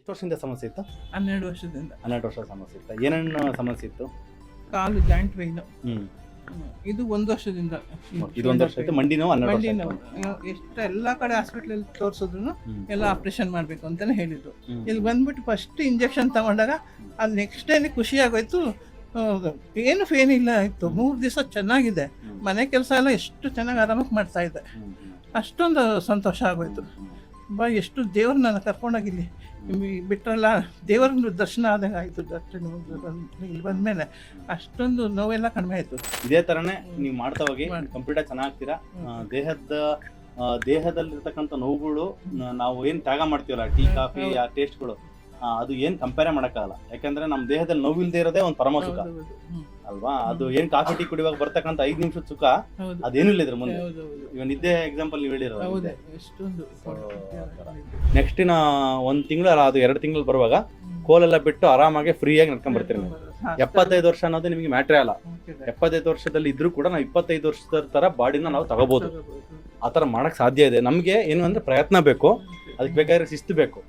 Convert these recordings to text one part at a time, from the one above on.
ಎಷ್ಟು ವರ್ಷದಿಂದ ಸಮಸ್ಯೆ ಇತ್ತು? 12 ವರ್ಷದಿಂದ 12 ವರ್ಷದ ಸಮಸ್ಯೆ ಇತ್ತು. ಏನೇನು ಸಮಸ್ಯೆ ಇತ್ತು? ಕಾಲು ಜಾಯಿಂಟ್ ಪೈನ್. ಹ್ಮ್ ಇದು 1 ವರ್ಷದಿಂದ. ಇದು 1 ವರ್ಷ ಆಯ್ತು. ಮಂಡಿ ನೋವು 12 ವರ್ಷ ಮಂಡಿ ಆಯ್ತು. ನೋವು ಎಷ್ಟು ಎಲ್ಲ ಕಡೆ ಹಾಸ್ಪಿಟ್ಲಲ್ಲಿ ತೋರಿಸಿದ್ರು ಎಲ್ಲ ಆಪ್ರೇಷನ್ ಮಾಡಬೇಕು ಅಂತಾನೆ ಹೇಳಿದ್ರು. ಹ್ಮ್. ಇಲ್ಲಿ ಬಂದ್ಬಿಟ್ಟು ಫಸ್ಟ್ ಇಂಜೆಕ್ಷನ್ ತಗೊಂಡಾಗ ಅದು ನೆಕ್ಸ್ಟ್ ಡೇನೆ ಖುಷಿ ಆಗೋಯ್ತು. ಏನು ಫೇನ್ ಇಲ್ಲ ಆಯಿತು. 3 ದಿವಸ ಚೆನ್ನಾಗಿದೆ. ಮನೆ ಕೆಲಸ ಎಲ್ಲ ಎಷ್ಟು ಚೆನ್ನಾಗಿ ಆರಾಮಾಗಿ ಮಾಡ್ತಾ ಇದ್ದೆ. ಅಷ್ಟೊಂದು ಸಂತೋಷ ಆಗೋಯ್ತು. ಎಷ್ಟು ದೇವ್ರು ನಾನು ಕರ್ಕೊಂಡೋಗಿಲ್ಲಿ ಬಿಟ್ರಲ್ಲ, ದೇವ್ರ ದರ್ಶನ ಆದಂಗೆ ಆಯಿತು. ಇಲ್ಲಿ ಬಂದಮೇಲೆ ಅಷ್ಟೊಂದು ನೋವೆಲ್ಲ ಕಡಿಮೆ ಆಯಿತು. ಇದೇ ತರನೇ ನೀವು ಮಾಡ್ತಾ ಹೋಗಿ ಕಂಪ್ಲೀಟಾಗಿ ಚೆನ್ನಾಗ್ತೀರಾ. ದೇಹದಲ್ಲಿರ್ತಕ್ಕಂಥ ನೋವುಗಳು ನಾವು ಏನು ತ್ಯಾಗ ಮಾಡ್ತೀವಲ್ಲ, ಟೀ ಕಾಫಿ ಆ ಟೇಸ್ಟ್ಗಳು, ಅದು ಏನು ಕಂಪೇರ್ ಮಾಡೋಕ್ಕಾಗಲ್ಲ. ಯಾಕಂದ್ರೆ ನಮ್ಮ ದೇಹದಲ್ಲಿ ನೋವಿಲ್ದೇ ಇರೋದೇ ಒಂದು ಪರಮ ಸುಖ ಅಲ್ವಾ? ಅದು ಏನು ಕಾಫಿ ಟೀ ಕುಡಿಯುವಾಗ ಬರ್ತಕ್ಕಂಥ 5 ನಿಮಿಷದ ಸುಖ ಅದೇನು ಇಲ್ಲ ಇದ್ರ ಮುಂದೆ. ಇವಾಗ ನಿದ್ದೆ ಎಕ್ಸಾಂಪಲ್ ನೀವು ಹೇಳಿರೋದು. ನೆಕ್ಸ್ಟಿನ 1 ತಿಂಗಳು ಅಲ್ಲ, ಅದು 2 ತಿಂಗಳು ಬರುವಾಗ ಕೋಲೆಲ್ಲ ಬಿಟ್ಟು ಆರಾಮಾಗಿ ಫ್ರೀಯಾಗಿ ನಡ್ಕೊಂಡ್ ಬರ್ತೀರಿ ನೀವು. 75 ವರ್ಷ ಅನ್ನೋದು ನಿಮಗೆ ಮ್ಯಾಟ್ರೇ ಅಲ್ಲ. 75 ವರ್ಷದಲ್ಲಿ ಇದ್ರೂ ಕೂಡ ನಾವು 25 ವರ್ಷದ ತರ ಬಾಡಿನ ನಾವು ತಗೋಬಹುದು. ಆ ಥರ ಮಾಡಕ್ ಸಾಧ್ಯ ಇದೆ. ನಮಗೆ ಏನು ಅಂದ್ರೆ ಪ್ರಯತ್ನ ಬೇಕು, ಅದಕ್ಕೆ ಬೇಕಾದ್ರೆ ಶಿಸ್ತು ಬೇಕು.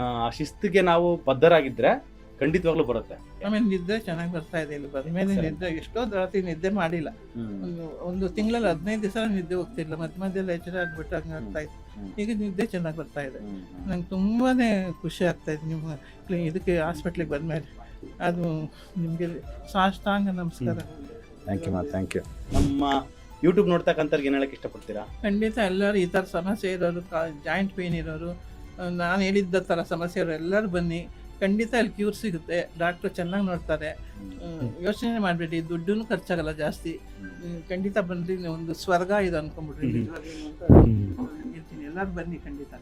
ಆ ಶಿಸ್ತಿಗೆ ನಾವು ಬದ್ಧರಾಗಿದ್ರೆ ಖಂಡಿತವಾಗ್ಲೂ ಬರುತ್ತೆ. ಆಮೇಲೆ ನಿದ್ದೆ ಚೆನ್ನಾಗಿ ಬರ್ತಾ ಇದೆ. ಇಲ್ಲಿ ಬಂದ್ಮೇಲೆ ನಿದ್ದೆ ಎಷ್ಟೋ ರಾತ್ರಿ ನಿದ್ದೆ ಮಾಡಿಲ್ಲ. ಒಂದು ತಿಂಗಳಲ್ಲಿ 15 ದಿವಸ ನಿದ್ದೆ ಹೋಗ್ತಿಲ್ಲ. ಮಧ್ಯದಲ್ಲಿ ಎಚ್ಚರ ಆಗ್ಬಿಟ್ಟು ಹಂಗೆ ಆಗ್ತಾ ಇತ್ತು. ಈಗ ನಿದ್ದೆ ಚೆನ್ನಾಗಿ ಬರ್ತಾ ಇದೆ. ನಂಗೆ ತುಂಬಾನೇ ಖುಷಿ ಆಗ್ತಾ ಇದೆ ನಿಮ್ಮ ಇದಕ್ಕೆ ಹಾಸ್ಪಿಟ್ಲಿಗೆ ಬಂದ್ಮೇಲೆ. ಅದು ನಿಮಗೆ ಸಾಷ್ಟಾಂಗ ನಮಸ್ಕಾರ. Thank you. ನಮ್ಮ ಯೂಟ್ಯೂಬ್ ನೋಡ್ತಕ್ಕಂಥವ್ರಿಗೆ ಏನು ಹೇಳಕ್ಕೆ ಇಷ್ಟಪಡ್ತೀರಾ? ಖಂಡಿತ ಎಲ್ಲರೂ ಈ ಥರ ಸಮಸ್ಯೆ ಇರೋರು, ಜಾಯಿಂಟ್ ಪೇನ್ ಇರೋರು, ನಾನು ಹೇಳಿದ್ದ ಥರ ಸಮಸ್ಯೆ ಇರೋರು ಎಲ್ಲರೂ ಬನ್ನಿ. ಖಂಡಿತ ಅಲ್ಲಿ ಕ್ಯೂರ್ ಸಿಗುತ್ತೆ. ಡಾಕ್ಟ್ರು ಚೆನ್ನಾಗಿ ನೋಡ್ತಾರೆ. ಯೋಚನೆ ಮಾಡಬೇಡಿ, ದುಡ್ಡು ಖರ್ಚಾಗಲ್ಲ ಜಾಸ್ತಿ. ಖಂಡಿತ ಬಂದ್ರಿ, ಒಂದು ಸ್ವರ್ಗ ಇದು ಅನ್ಕೊಂಡ್ಬಿಡ್ರಿ. ಹೇಳ್ತೀನಿ, ಎಲ್ಲರೂ ಬನ್ನಿ ಖಂಡಿತ.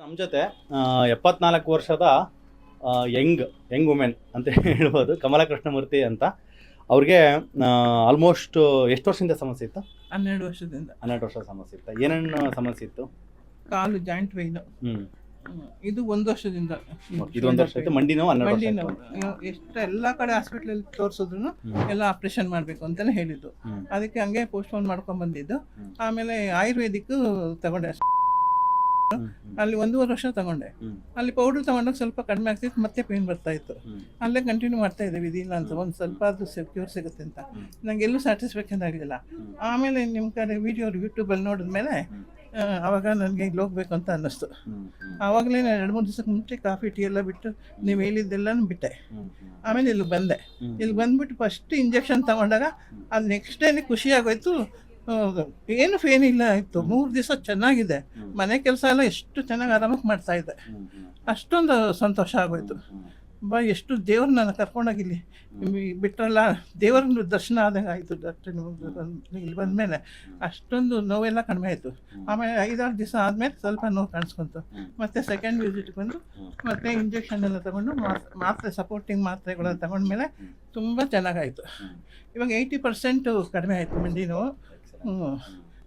ನಮ್ಮ ಜೊತೆ 74 ವರ್ಷದ ಯಂಗ್ ವುಮೆನ್ ಅಂತ ಹೇಳ್ಬೋದು, ಕಮಲಾ ಕೃಷ್ಣಮೂರ್ತಿ ಅಂತ. ಅವ್ರಿಗೆ ಆಲ್ಮೋಸ್ಟ್ ಎಷ್ಟು ವರ್ಷದಿಂದ ಸಮಸ್ಯೆ ಇತ್ತು? 12 ವರ್ಷದಿಂದ. 12 ವರ್ಷದ ಸಮಸ್ಯೆ ಇತ್ತು. ಏನೇನು ಸಮಸ್ಯೆ ಇತ್ತು? ಕಾಲು ಜಾಯಿಂಟ್ ಪೈನ್. ಇದು 1 ವರ್ಷದಿಂದ. ಇದು 1 ವರ್ಷ ಆಯ್ತು. ಮಂಡಿ ನೋವು 12 ವರ್ಷ ಮಂಡಿ ಆಯ್ತು. ನೋವು ಎಷ್ಟು ಎಲ್ಲ ಕಡೆ ಹಾಸ್ಪಿಟ್ಲಲ್ಲಿ ತೋರಿಸಿದ್ರು ಎಲ್ಲ ಆಪ್ರೇಷನ್ ಮಾಡಬೇಕು ಅಂತಾನೆ ಹೇಳಿದ್ದು. ಅದಕ್ಕೆ ಹಂಗೆ ಪೋಸ್ಟ್ಪೋನ್ ಮಾಡ್ಕೊಂಡ್ ಬಂದಿದ್ದು. ಆಮೇಲೆ ಆಯುರ್ವೇದಿಕ್ ತಗೊಂಡೆ. ಅಲ್ಲಿ 1.5 ವರ್ಷ ತಗೊಂಡೆ. ಅಲ್ಲಿ ಪೌಡರ್ ತಗೊಂಡಾಗ ಸ್ವಲ್ಪ ಕಡಿಮೆ ಆಗ್ತಿತ್ತು, ಮತ್ತೆ ಪೇನ್ ಬರ್ತಾ ಇತ್ತು. ಅಲ್ಲೇ ಕಂಟಿನ್ಯೂ ಮಾಡ್ತಾ ಇದ್ದೇವೆ. ಇದಿಲ್ಲ ಅಂತ ಒಂದು ಸ್ವಲ್ಪ ಅದು ಕ್ಯೂರ್ ಸಿಗುತ್ತೆ ಅಂತ ನಂಗೆ ಎಲ್ಲೂ ಸ್ಯಾಟಿಸ್ಫ್ಯಾಕ್ಷನ್ ಆಗಲಿಲ್ಲ. ಆಮೇಲೆ ನಿಮ್ಮ ಕಡೆ ವಿಡಿಯೋ ಯೂಟ್ಯೂಬಲ್ಲಿ ನೋಡಿದ್ಮೇಲೆ ಆವಾಗ ನನಗೆ ಇಲ್ಲಿ ಹೋಗ್ಬೇಕು ಅಂತ ಅನ್ನಿಸ್ತು. ಆವಾಗಲೇ 2-3 ದಿವಸಕ್ಕೆ ಮುಂಚೆ ಕಾಫಿ ಟೀ ಎಲ್ಲ ಬಿಟ್ಟು ನೀವು ಹೇಳಿದ್ದೆಲ್ಲನೂ ಬಿಟ್ಟೆ. ಆಮೇಲೆ ಇಲ್ಲಿ ಬಂದೆ. ಇಲ್ಲಿ ಬಂದ್ಬಿಟ್ಟು ಫಸ್ಟ್ ಇಂಜೆಕ್ಷನ್ ತಗೊಂಡಾಗ ಅದು ನೆಕ್ಸ್ಟ್ ಡೇನೆ ಖುಷಿ ಆಗೋಯ್ತು. ಏನು ಫೇನ್ ಇಲ್ಲ ಆಯಿತು. 3 ದಿವಸ ಚೆನ್ನಾಗಿದೆ. ಮನೆ ಕೆಲಸ ಎಲ್ಲ ಎಷ್ಟು ಚೆನ್ನಾಗಿ ಆರಾಮಾಗಿ ಮಾಡ್ತಾ ಇದ್ದೆ. ಅಷ್ಟೊಂದು ಸಂತೋಷ ಆಗೋಯ್ತು. ಎಷ್ಟು ದೇವ್ರು ನಾನು ಕರ್ಕೊಂಡೋಗಿಲ್ಲಿ ಬಿಟ್ರಲ್ಲ, ದೇವ್ರ ದರ್ಶನ ಆದಂಗೆ ಆಯಿತು. ಇಲ್ಲಿ ಬಂದಮೇಲೆ ಅಷ್ಟೊಂದು ನೋವೆಲ್ಲ ಕಡಿಮೆ ಆಯಿತು. ಆಮೇಲೆ 5-6 ದಿವಸ ಆದಮೇಲೆ ಸ್ವಲ್ಪ ನೋವು ಕಾಣಿಸ್ಕೊಂತು. ಮತ್ತೆ ಸೆಕೆಂಡ್ ವಿಸಿಟ್ ಬಂದು ಮತ್ತೆ ಇಂಜೆಕ್ಷನ್ ಎಲ್ಲ ತಗೊಂಡು ಮಾತ್ರೆ, ಸಪೋರ್ಟಿಂಗ್ ಮಾತ್ರೆಗಳೆಲ್ಲ ತಗೊಂಡ್ಮೇಲೆ ತುಂಬ ಚೆನ್ನಾಗಾಯಿತು. ಇವಾಗ 80% ಕಡಿಮೆ ಆಯಿತು ಮಂಡಿ ನೋವು.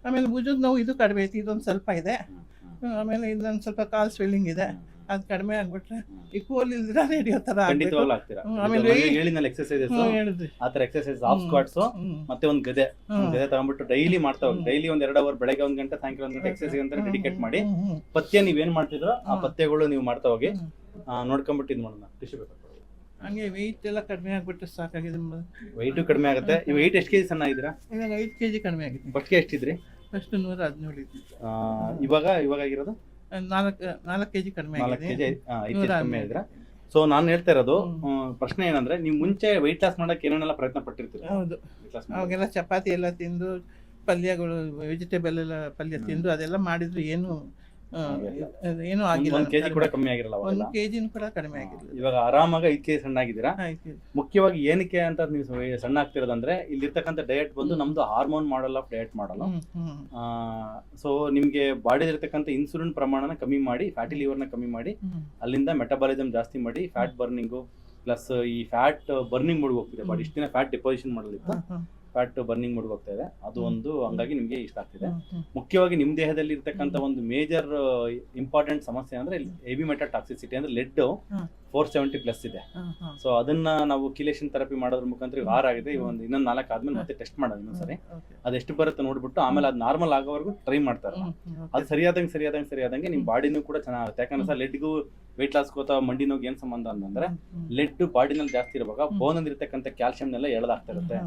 ಆಮೇಲೆ ಭುಜದ ನೋವು ಇದು ಕಡಿಮೆ ಆಯ್ತು. ಇದೊಂದು ಸ್ವಲ್ಪ ಇದೆ. ಆಮೇಲೆ ಇದೊಂದು ಸ್ವಲ್ಪ ಕಾಲ್ ಸ್ವೆಲ್ಲಿಂಗ್ ಇದೆ. ಅದು ಕಡಿಮೆ ಆಗ್ಬಿಟ್ರೆ ಈ ಕೋಲ್ ಇಲ್ದಿರ ರೇಡಿಯೋ ತರ ಆಮೇಲೆ ಹೇಳಿದ್ರಿ ಆ ತರ ಎಕ್ಸರ್ಸೈಸ್, ಹಾಫ್ ಸ್ಕ್ವಾಟ್ಸ್ ಮತ್ತೆ ಒಂದು ಗದೆ ತಗೊಂಡ್ಬಿಟ್ಟು ಡೈಲಿ ಮಾಡ್ತಾ ಹೋಗಿ. ಡೈಲಿ 1-2 ಅವರ್, ಬೆಳಗ್ಗೆ 1 ಗಂಟೆ, ಸಾಯಂಕಾಲ 1 ಗಂಟೆ ಎಕ್ಸರ್ಸೈಸ್ ಅಂತ ಡೆಡಿಕೇಟ್ ಮಾಡಿ ಪಥ್ಯ ನೀವೇನ್ ಮಾಡ್ತಿದ್ರೋ ಆ ಪಥ್ಯಗಳು ನೀವು ಮಾಡ್ತಾ ಹೋಗಿ. ನೋಡ್ಕೊಂಡ್ಬಿಟ್ಟು ಇದು ಮಾಡೋಣ. ಹಂಗೆ ವೆಯ್ಟ್ ಎಲ್ಲ ಕಡಿಮೆ ಆಗ್ಬಿಟ್ಟು ಸಾಕಾಗಿದೆ. ವೆಯ್ಟ್ ಕಡಿಮೆ ಆಗುತ್ತೆ. ಈ ವೆಯ್ಟ್ ಎಷ್ಟು ಕೆಜಿ ಸಣ್ಣ ಇದ್ದೀರಾ? ಇವಾಗ 5 kg ಕಡಿಮೆ ಆಗಿದೆ. ಫಸ್ಟ್ಗೆ ಎಷ್ಟಿದ್ರಿ? ಫಸ್ಟ್ 117 ಇತ್ತು. ಇವಾಗ ಆಗಿರೋದು 4 kg ಕಡಿಮೆ ಆಗಿದೆ. 4 kg 5 kg ಕಮ್ಮಿ ಆಗಿದ್ರ. ಸೊ ನಾನು ಹೇಳ್ತಾ ಇರೋದು ಪ್ರಶ್ನೆ ಏನಂದ್ರೆ, ನೀವು ಮುಂಚೆ ವೆಯ್ಟ್ ಲಾಸ್ ಮಾಡಕ್ಕೆ ಏನೇನೆಲ್ಲ ಪ್ರಯತ್ನ ಪಟ್ಟಿರ್ತೀರಿ? ಹೌದು, ಅವಾಗೆಲ್ಲ ಚಪಾತಿ ಎಲ್ಲ ತಿಂದು, ಪಲ್ಯಗಳು, ವೆಜಿಟೇಬಲ್ ಎಲ್ಲ ಪಲ್ಯ ತಿಂದು ಅದೆಲ್ಲ ಮಾಡಿದ್ರು ಏನೂ ಆಗಿಲ್ಲ. 1 kg ಕೂಡ ಕಮ್ಮಿ ಆಗಿರಲ್ಲ. 1 kg ಕೂಡ ಕಡಿಮೆ ಆಗಿಲ್ಲ. ಇವಾಗ ಆರಾಮಾಗಿ 5 kg ಸಣ್ಣ ಆಗಿದ್ದೀರಾ. ಮುಖ್ಯವಾಗಿ ಏನಕ್ಕೆ ಅಂತ ನೀವು ಸಣ್ಣ ಆಗ್ತಿರೋದಂದ್ರೆ, ಇಲ್ಲಿರ್ತಕ್ಕಂಥ ಡಯಟ್ ಬಂದು ನಮ್ದು ಹಾರ್ಮೋನ್ ಮಾಡಲ್ ಆಫ್ ಡಯಟ್ ಮಾಡಲ್ಲ. ಸೊ ನಿಮ್ಗೆ ಬಾಡಿಲಿರ್ತಕ್ಕಂಥ ಇನ್ಸುಲಿನ್ ಪ್ರಮಾಣನ ಕಮ್ಮಿ ಮಾಡಿ, ಫ್ಯಾಟಿ ಲಿವರ್ನ ಕಮ್ಮಿ ಮಾಡಿ, ಅಲ್ಲಿಂದ ಮೆಟಬಾಲಿಸಮ್ ಜಾಸ್ತಿ ಮಾಡಿ, ಫ್ಯಾಟ್ ಬರ್ನಿಂಗು ಪ್ಲಸ್ ಈ ಫ್ಯಾಟ್ ಬರ್ನಿಂಗ್ ಮಾಡಿ ಹೋಗ್ತಿದೆ ಬಾಡಿ. ಇಷ್ಟು ದಿನ ಫ್ಯಾಟ್ ಡೆಪಾಸಿಷನ್ ಮಾಡಲಿತ್ತು. ಫ್ಯಾಟ್ ಬರ್ನಿಂಗ್ ಮೂಡ್ಗೆ ಹೋಗ್ತಾ ಇದೆ. ಅದು ಒಂದು ಹಂಗಾಗಿ ನಿಮಗೆ ಇಷ್ಟ ಆಗ್ತಿದೆ. ಮುಖ್ಯವಾಗಿ ನಿಮ್ಮ ದೇಹದಲ್ಲಿ ಇರ್ತಕ್ಕಂಥ ಒಂದು ಮೇಜರ್ ಇಂಪಾರ್ಟೆಂಟ್ ಸಮಸ್ಯೆ ಅಂದ್ರೆ ಹೆವಿ ಮೆಟಲ್ ಟಾಕ್ಸಿಸಿಟಿ, ಅಂದ್ರೆ ಲೆಡ್ 470 ಪ್ಲಸ್ ಇದೆ. ಸೊ ಅದನ್ನ ನಾವು ಕಿಲೇಷನ್ ಥೆರಪಿ ಮಾಡೋದ್ರ ಮುಖಾಂತರ 6 ಆಗಿದೆ, ಒಂದು ಇನ್ನೊಂದು 4 ಆದ್ಮೇಲೆ ಮತ್ತೆ ಟೆಸ್ಟ್ ಮಾಡೋದು ಇನ್ನೊಂದ್ಸರಿ. ಅದು ಎಷ್ಟು ಬರುತ್ತೆ ನೋಡ್ಬಿಟ್ಟು ಆಮೇಲೆ ಅದು ನಾರ್ಮಲ್ ಆಗೋವರೆಗೂ ಟ್ರೈ ಮಾಡ್ತಾರೆ. ಅದು ಸರಿಯಾದಂಗೆ ನಿಮ್ಮ ಬಾಡಿನೂ ಕೂಡ ಚೆನ್ನಾಗುತ್ತೆ. ಯಾಕಂದ್ರೆ ಸರ್ ಲೆಡ್ಗೂ ವೆಯ್ಟ್ ಲಾಸ್ಗೂ ಅಥವಾ ಮಂಡಿ ನೋವು ಏನ್ ಸಂಬಂಧ ಅಂತಂದ್ರೆ ಲೆಡ್ ಬಾಡಿನಲ್ಲಿ ಜಾಸ್ತಿ ಇರುವಾಗ ಬೋನ್ ಇರ್ತಕ್ಕಂಥ ಕ್ಯಾಲ್ಸಿಯಂನೆಲ್ಲ ಎಳೆದಾಗ್ತಾ ಇರುತ್ತೆ.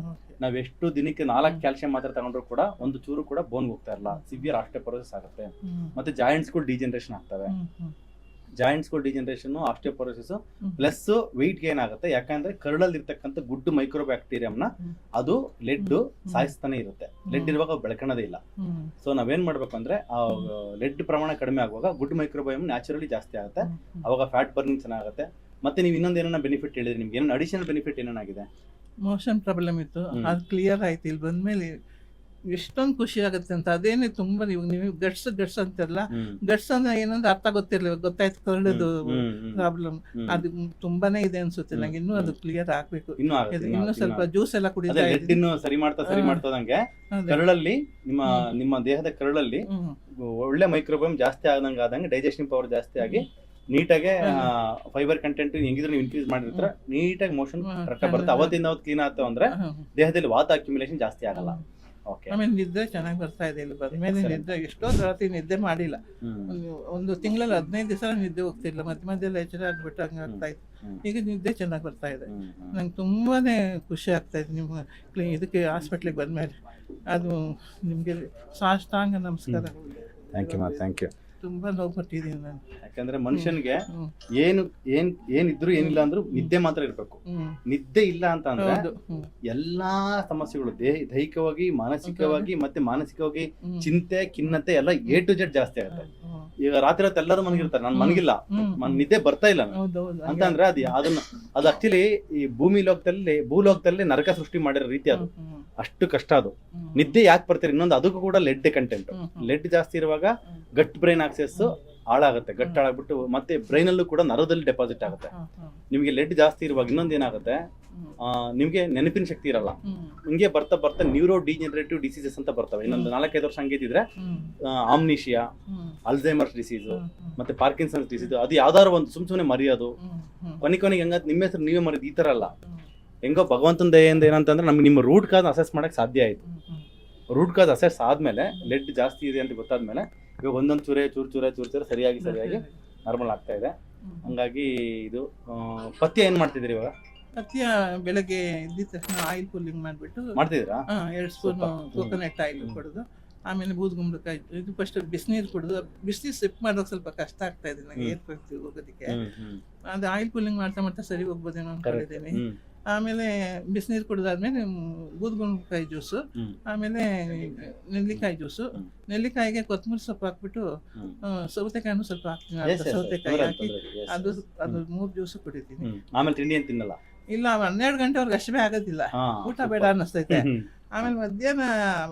ನಾವ್ ಎಷ್ಟು ದಿನಕ್ಕೆ 4 ಕ್ಯಾಲ್ಸಿಯಂ ಮಾತ್ರ ತಗೊಂಡ್ರು ಕೂಡ ಒಂದು ಚೂರು ಕೂಡ ಬೋನ್ ಹೋಗ್ತಾ ಇರಲ್ಲ, ಸಿವಿಯರ್ ಆಸ್ಟಿಯೋಪೊರೋಸಿಸ್ ಆಗುತ್ತೆ. ಮತ್ತೆ ಜಾಯಿಂಟ್ಸ್ಗಳು ಡಿಜನರೇಷನ್ ಆಗ್ತವೆ. ಜಾಯಿಂಟ್ಸ್ಗಳು degeneration, osteoporosis plus weight gain ಆಗುತ್ತೆ. ಯಾಕಂದ್ರೆ ಕರಳಲ್ಲಿ ಇರ್ತಕ್ಕಂಥ ಗುಡ್ ಮೈಕ್ರೋ ಬ್ಯಾಕ್ಟೀರಿಯಂನ ಅದು ಲೆಡ್ ಸಾಯಿಸ್ತಾನೆ ಇರುತ್ತೆ. ಲೆಡ್ ಇರುವಾಗ ಬೆಳ್ಕೊಳ್ಳೋದೇ ಇಲ್ಲ. ಸೊ ನಾವೇನ್ ಮಾಡ್ಬೇಕು ಅಂದ್ರೆ ಆ ಲೆಡ್ ಪ್ರಮಾಣ ಕಡಿಮೆ ಆಗುವಾಗ ಗುಡ್ ಮೈಕ್ರೋಬಯಮ್ ನ್ಯಾಚುರಲಿ ಜಾಸ್ತಿ ಆಗುತ್ತೆ. ಅವಾಗ ಫ್ಯಾಟ್ ಬರ್ನಿಂಗ್ ಚೆನ್ನಾಗುತ್ತೆ. ಮತ್ತೆ ನೀವು ಇನ್ನೊಂದು ಏನನ್ನ ಬೆನಿಫಿಟ್ ಹೇಳಿದ್ರೆ ನಿಮ್ಗೆ ಏನೋ ಅಡಿಷನಲ್ ಬೆನಿಫಿಟ್ ಏನಾಗಿದೆ? ಮೋಷನ್ ಪ್ರಾಬ್ಲಮ್ ಇತ್ತು, ಅದು ಕ್ಲಿಯರ್ ಆಯ್ತು. ಇಲ್ಲಿ ಬಂದ್ಮೇಲೆ ಎಷ್ಟೊಂದು ಖುಷಿ ಆಗುತ್ತೆ ಅಂತ. ಅದೇನೆ ತುಂಬಾ ನೀವು ಗಟ್ಸ್ ಅಂತೆಲ್ಲ, ಗಟ್ಸ್ ಅಂದ್ರೆ ಏನಂದ್ರೆ ಅರ್ಥ ಗೊತ್ತಾಯ್ತು ಕರಳದು ಪ್ರಾಬ್ಲಮ್ ಅದು ತುಂಬಾನೇ ಇದೆ ಅನ್ಸುತ್ತೆ ನಂಗೆ. ಇನ್ನೂ ಅದು ಕ್ಲಿಯರ್ ಆಗ್ಬೇಕು. ಇನ್ನು ಸ್ವಲ್ಪ ಜ್ಯೂಸ್ ಎಲ್ಲ ಕುಡಿತಾ ಇನ್ನು ಸರಿ ಮಾಡ್ತದಂಗೆ ಕರಳಲ್ಲಿ ನಿಮ್ಮ ದೇಹದ ಕರಳಲ್ಲಿ ಒಳ್ಳೆ ಮೈಕ್ರೋಬಯಮ್ ಜಾಸ್ತಿ ಆದಂಗೆ ಡೈಜೆಷನ್ ಪವರ್ ಜಾಸ್ತಿ ಆಗಿ ನೀಟಾಗೆ ಫೈಬರ್ ಕಂಟೆಂಟ್ ಹೆಂಗಿದ್ರು ನೀವು ಇನ್ಕ್ರೀಸ್ ಮಾಡಿರ್ತಾರೆ, ನೀಟಾಗಿ ಮೋಷನ್ ಕರೆಕ್ಟ್ ಬರುತ್ತೆ. ಅವತ್ತಿಂದ ಅವತ್ತು ಕ್ಲೀನ್ ಆಯ್ತು ಅಂದ್ರೆ ದೇಹದಲ್ಲಿ ವಾತ ಅಕ್ಯುಮುಲೇಷನ್ ಜಾಸ್ತಿ ಆಗಲ್ಲ. ಆಮೇಲೆ ನಿದ್ದೆ ಚೆನ್ನಾಗಿ ಬರ್ತಾ ಇದೆ. ಇಲ್ಲಿ ಬಂದ್ಮೇಲೆ ನಿದ್ದೆ ಎಷ್ಟೊಂದು ರಾತ್ರಿ ನಿದ್ದೆ ಮಾಡಿಲ್ಲ. ಒಂದು ತಿಂಗಳಲ್ಲಿ 15 ದಿವಸ ನಿದ್ದೆ ಹೋಗ್ತಿಲ್ಲ, ಮಧ್ಯದಲ್ಲಿ ಎಚ್ಚರ ಆಗ್ಬಿಟ್ಟು ಹಂಗೆ ಆಗ್ತಾ ಇತ್ತು. ಈಗ ನಿದ್ದೆ ಚೆನ್ನಾಗಿ ಬರ್ತಾ ಇದೆ. ನಂಗೆ ತುಂಬಾನೇ ಖುಷಿ ಆಗ್ತಾ ಇದೆ ನಿಮ್ಮ ಇದಕ್ಕೆ ಹಾಸ್ಪಿಟ್ಲಿಗೆ ಬಂದ್ಮೇಲೆ. ಅದು ನಿಮ್ಗೆ ಸಾಷ್ಟಾಂಗ ನಮಸ್ಕಾರ. Thank you. ತುಂಬಾ ನೋವು ಪಟ್ಟಿದ್ದೀನಿ ನಾನು. ಯಾಕಂದ್ರೆ ಮನುಷ್ಯನಿಗೆ ಏನಿದ್ರು ಏನಿಲ್ಲ ಅಂದ್ರೂ ನಿದ್ದೆ ಮಾತ್ರ ಇರ್ಬೇಕು. ನಿದ್ದೆ ಇಲ್ಲ ಅಂತ ಅಂದ್ರೆ ಎಲ್ಲಾ ಸಮಸ್ಯೆಗಳು ದೈಹಿಕವಾಗಿ, ಮಾನಸಿಕವಾಗಿ ಮತ್ತೆ ಮಾನಸಿಕವಾಗಿ ಚಿಂತೆ, ಖಿನ್ನತೆ ಎಲ್ಲ A to Z ಜಾಸ್ತಿ ಆಗುತ್ತೆ. ಈಗ ರಾತ್ರಿ ಹೊತ್ತು ಎಲ್ಲರೂ ಮನಗಿರ್ತಾರೆ, ನಾನು ಮನಗಿಲ್ಲ, ನಿದ್ದೆ ಬರ್ತಾ ಇಲ್ಲ ಅಂತಂದ್ರೆ ಅದು ಆಕ್ಚುಲಿ ಈ ಭೂಲೋಕದಲ್ಲಿ ನರಕ ಸೃಷ್ಟಿ ಮಾಡಿರೋ ರೀತಿ ಅದು. ಅಷ್ಟು ಕಷ್ಟ ಅದು. ನಿದ್ದೆ ಯಾಕೆ ಬರ್ತಾರೆ ಇನ್ನೊಂದು, ಅದಕ್ಕೂ ಕೂಡ ಲೆಡ್ ಕಂಟೆಂಟ್. ಲೆಡ್ ಜಾಸ್ತಿ ಇರುವಾಗ ಗಟ್ ಬ್ರೈನ್ ಆಕ್ಸೆಸ್ ಹಾಳಾಗುತ್ತೆ. ಗಟ್ ಹಾಳಾಗ್ಬಿಟ್ಟು ಮತ್ತೆ ಬ್ರೈನ್ ಅಲ್ಲೂ ಕೂಡ ನರದಲ್ಲಿ ಡೆಪಾಸಿಟ್ ಆಗುತ್ತೆ. ನಿಮಗೆ ಲೆಡ್ ಜಾಸ್ತಿ ಇರುವಾಗ ಇನ್ನೊಂದು ಏನಾಗುತ್ತೆ, ನಿಮ್ಗೆ ನೆನಪಿನ ಶಕ್ತಿ ಇರಲ್ಲ. ಹಿಂಗೆ ಬರ್ತಾ ನ್ಯೂರೋ ಡಿಜನರೇಟಿವ್ ಡಿಸೀಸಸ್ ಅಂತ ಬರ್ತವೆ. ಇನ್ನೊಂದು 4-5 ವರ್ಷ ಹಂಗಿದ್ರೆ ಆಮ್ನಿಷಿಯಾ, ಅಲ್ಝೈಮರ್ಸ್ ಡಿಸೀಸ್, ಮತ್ತೆ ಪಾರ್ಕಿನ್ಸನ್ಸ್ ಡಿಸೀಸ್, ಅದು ಯಾವ್ದಾದ್ರು ಒಂದು ಸುಮ್ನೆ ಮರೆಯೋದು, ಕೊನೆಗೆ ಹೆಂಗ ನಿಮ್ಮ ಹೆಸರು ನೀವೇ ಮರೆಯೋದು, ಈ ತರ ಅಲ್ಲ. ಹೆಂಗೋ ಭಗವಂತನ ದಯೆಯಿಂದ ಏನಂತಂದ್ರೆ ನಮ್ಗೆ ನಿಮ್ಮ ರೂಟ್ ಕಾಸ್ ಅಸೆಸ್ ಮಾಡಕ್ ಸಾಧ್ಯ ಆಯ್ತು. ರೂಟ್ ಕಾಸ್ ಅಸೆಸ್ ಆದ್ಮೇಲೆ ಲೆಡ್ ಜಾಸ್ತಿ ಇದೆ ಅಂತ ಗೊತ್ತಾದ್ಮೇಲೆ ಇವಾಗ ಒಂದೊಂದು ಚೂರೆ ಸರಿಯಾಗಿ ನಾರ್ಮಲ್ ಆಗ್ತಾ ಇದೆ. ಹಂಗಾಗಿ ಇದು ಪಥ್ಯ ಏನ್ ಮಾಡ್ತಿದ್ರಿ ಇವಾಗ? ಪಥ್ಯ ಬೆಳಗ್ಗೆ ಎದ್ದಿದ ತಕ್ಷಣ ಆಯಿಲ್ ಪುಲ್ಲಿಂಗ್ ಮಾಡ್ಬಿಟ್ಟು ಮಾಡ್ತಿದ್ದೀರಾ? 2 ಸ್ಪೂನ್ ಕೋಕೋನಟ್ ಆಯಿಲ್ ಕೊಡೋದು. ಆಮೇಲೆ ಬೂದ್ಗುಂಬಳಕಾಯಿ ಇದು ಫಸ್ಟ್ ಬಿಸಿನೀರು ಕುಡಿದು, ಬಿಸಿನೀರು ಸಿಪ್ ಮಾಡೋಕೆ ಸ್ವಲ್ಪ ಕಷ್ಟ ಆಗ್ತಾ ಇದೆ ನನಗೆ ಏರ್ಪಡ್ತೀವಿ ಹೋಗೋದಕ್ಕೆ. ಅದು ಆಯಿಲ್ ಪುಲ್ಲಿಂಗ್ ಮಾಡ್ತಾ ಸರಿ ಹೋಗ್ಬೋದೇನೋ ಅನ್ಕೊಂಡಿದ್ದೀನಿ. ಆಮೇಲೆ ಬಿಸಿನೀರು ಕುಡಿದಾದ್ಮೇಲೆ ಬೂದ್ಗುಂಬಳಕಾಯಿ ಜ್ಯೂಸು, ಆಮೇಲೆ ನೆಲ್ಲಿಕಾಯಿ ಜ್ಯೂಸು. ನೆಲ್ಲಿಕಾಯಿಗೆ ಕೊತ್ತಂಬರಿ ಸೊಪ್ಪು ಹಾಕ್ಬಿಟ್ಟು ಸೌತೆಕಾಯಿನೂ ಸ್ವಲ್ಪ ಹಾಕ್ತೀನಿ. ಸೌತೆಕಾಯಿ ಹಾಕಿ ಅದು 3 ಜ್ಯೂಸು ಕುಡಿತೀನಿ. ಆಮೇಲೆ ತಿಂಡಿ ಏನು ತಿನ್ನಲ್ಲ? ಇಲ್ಲ, 12 ಗಂಟೆವರೆಗೆ ಅಷ್ಟೇ ಆಗೋದಿಲ್ಲ, ಊಟ ಬೇಡ ಅನ್ನಿಸ್ತೈತೆ. ಆಮೇಲೆ ಮಧ್ಯಾಹ್ನ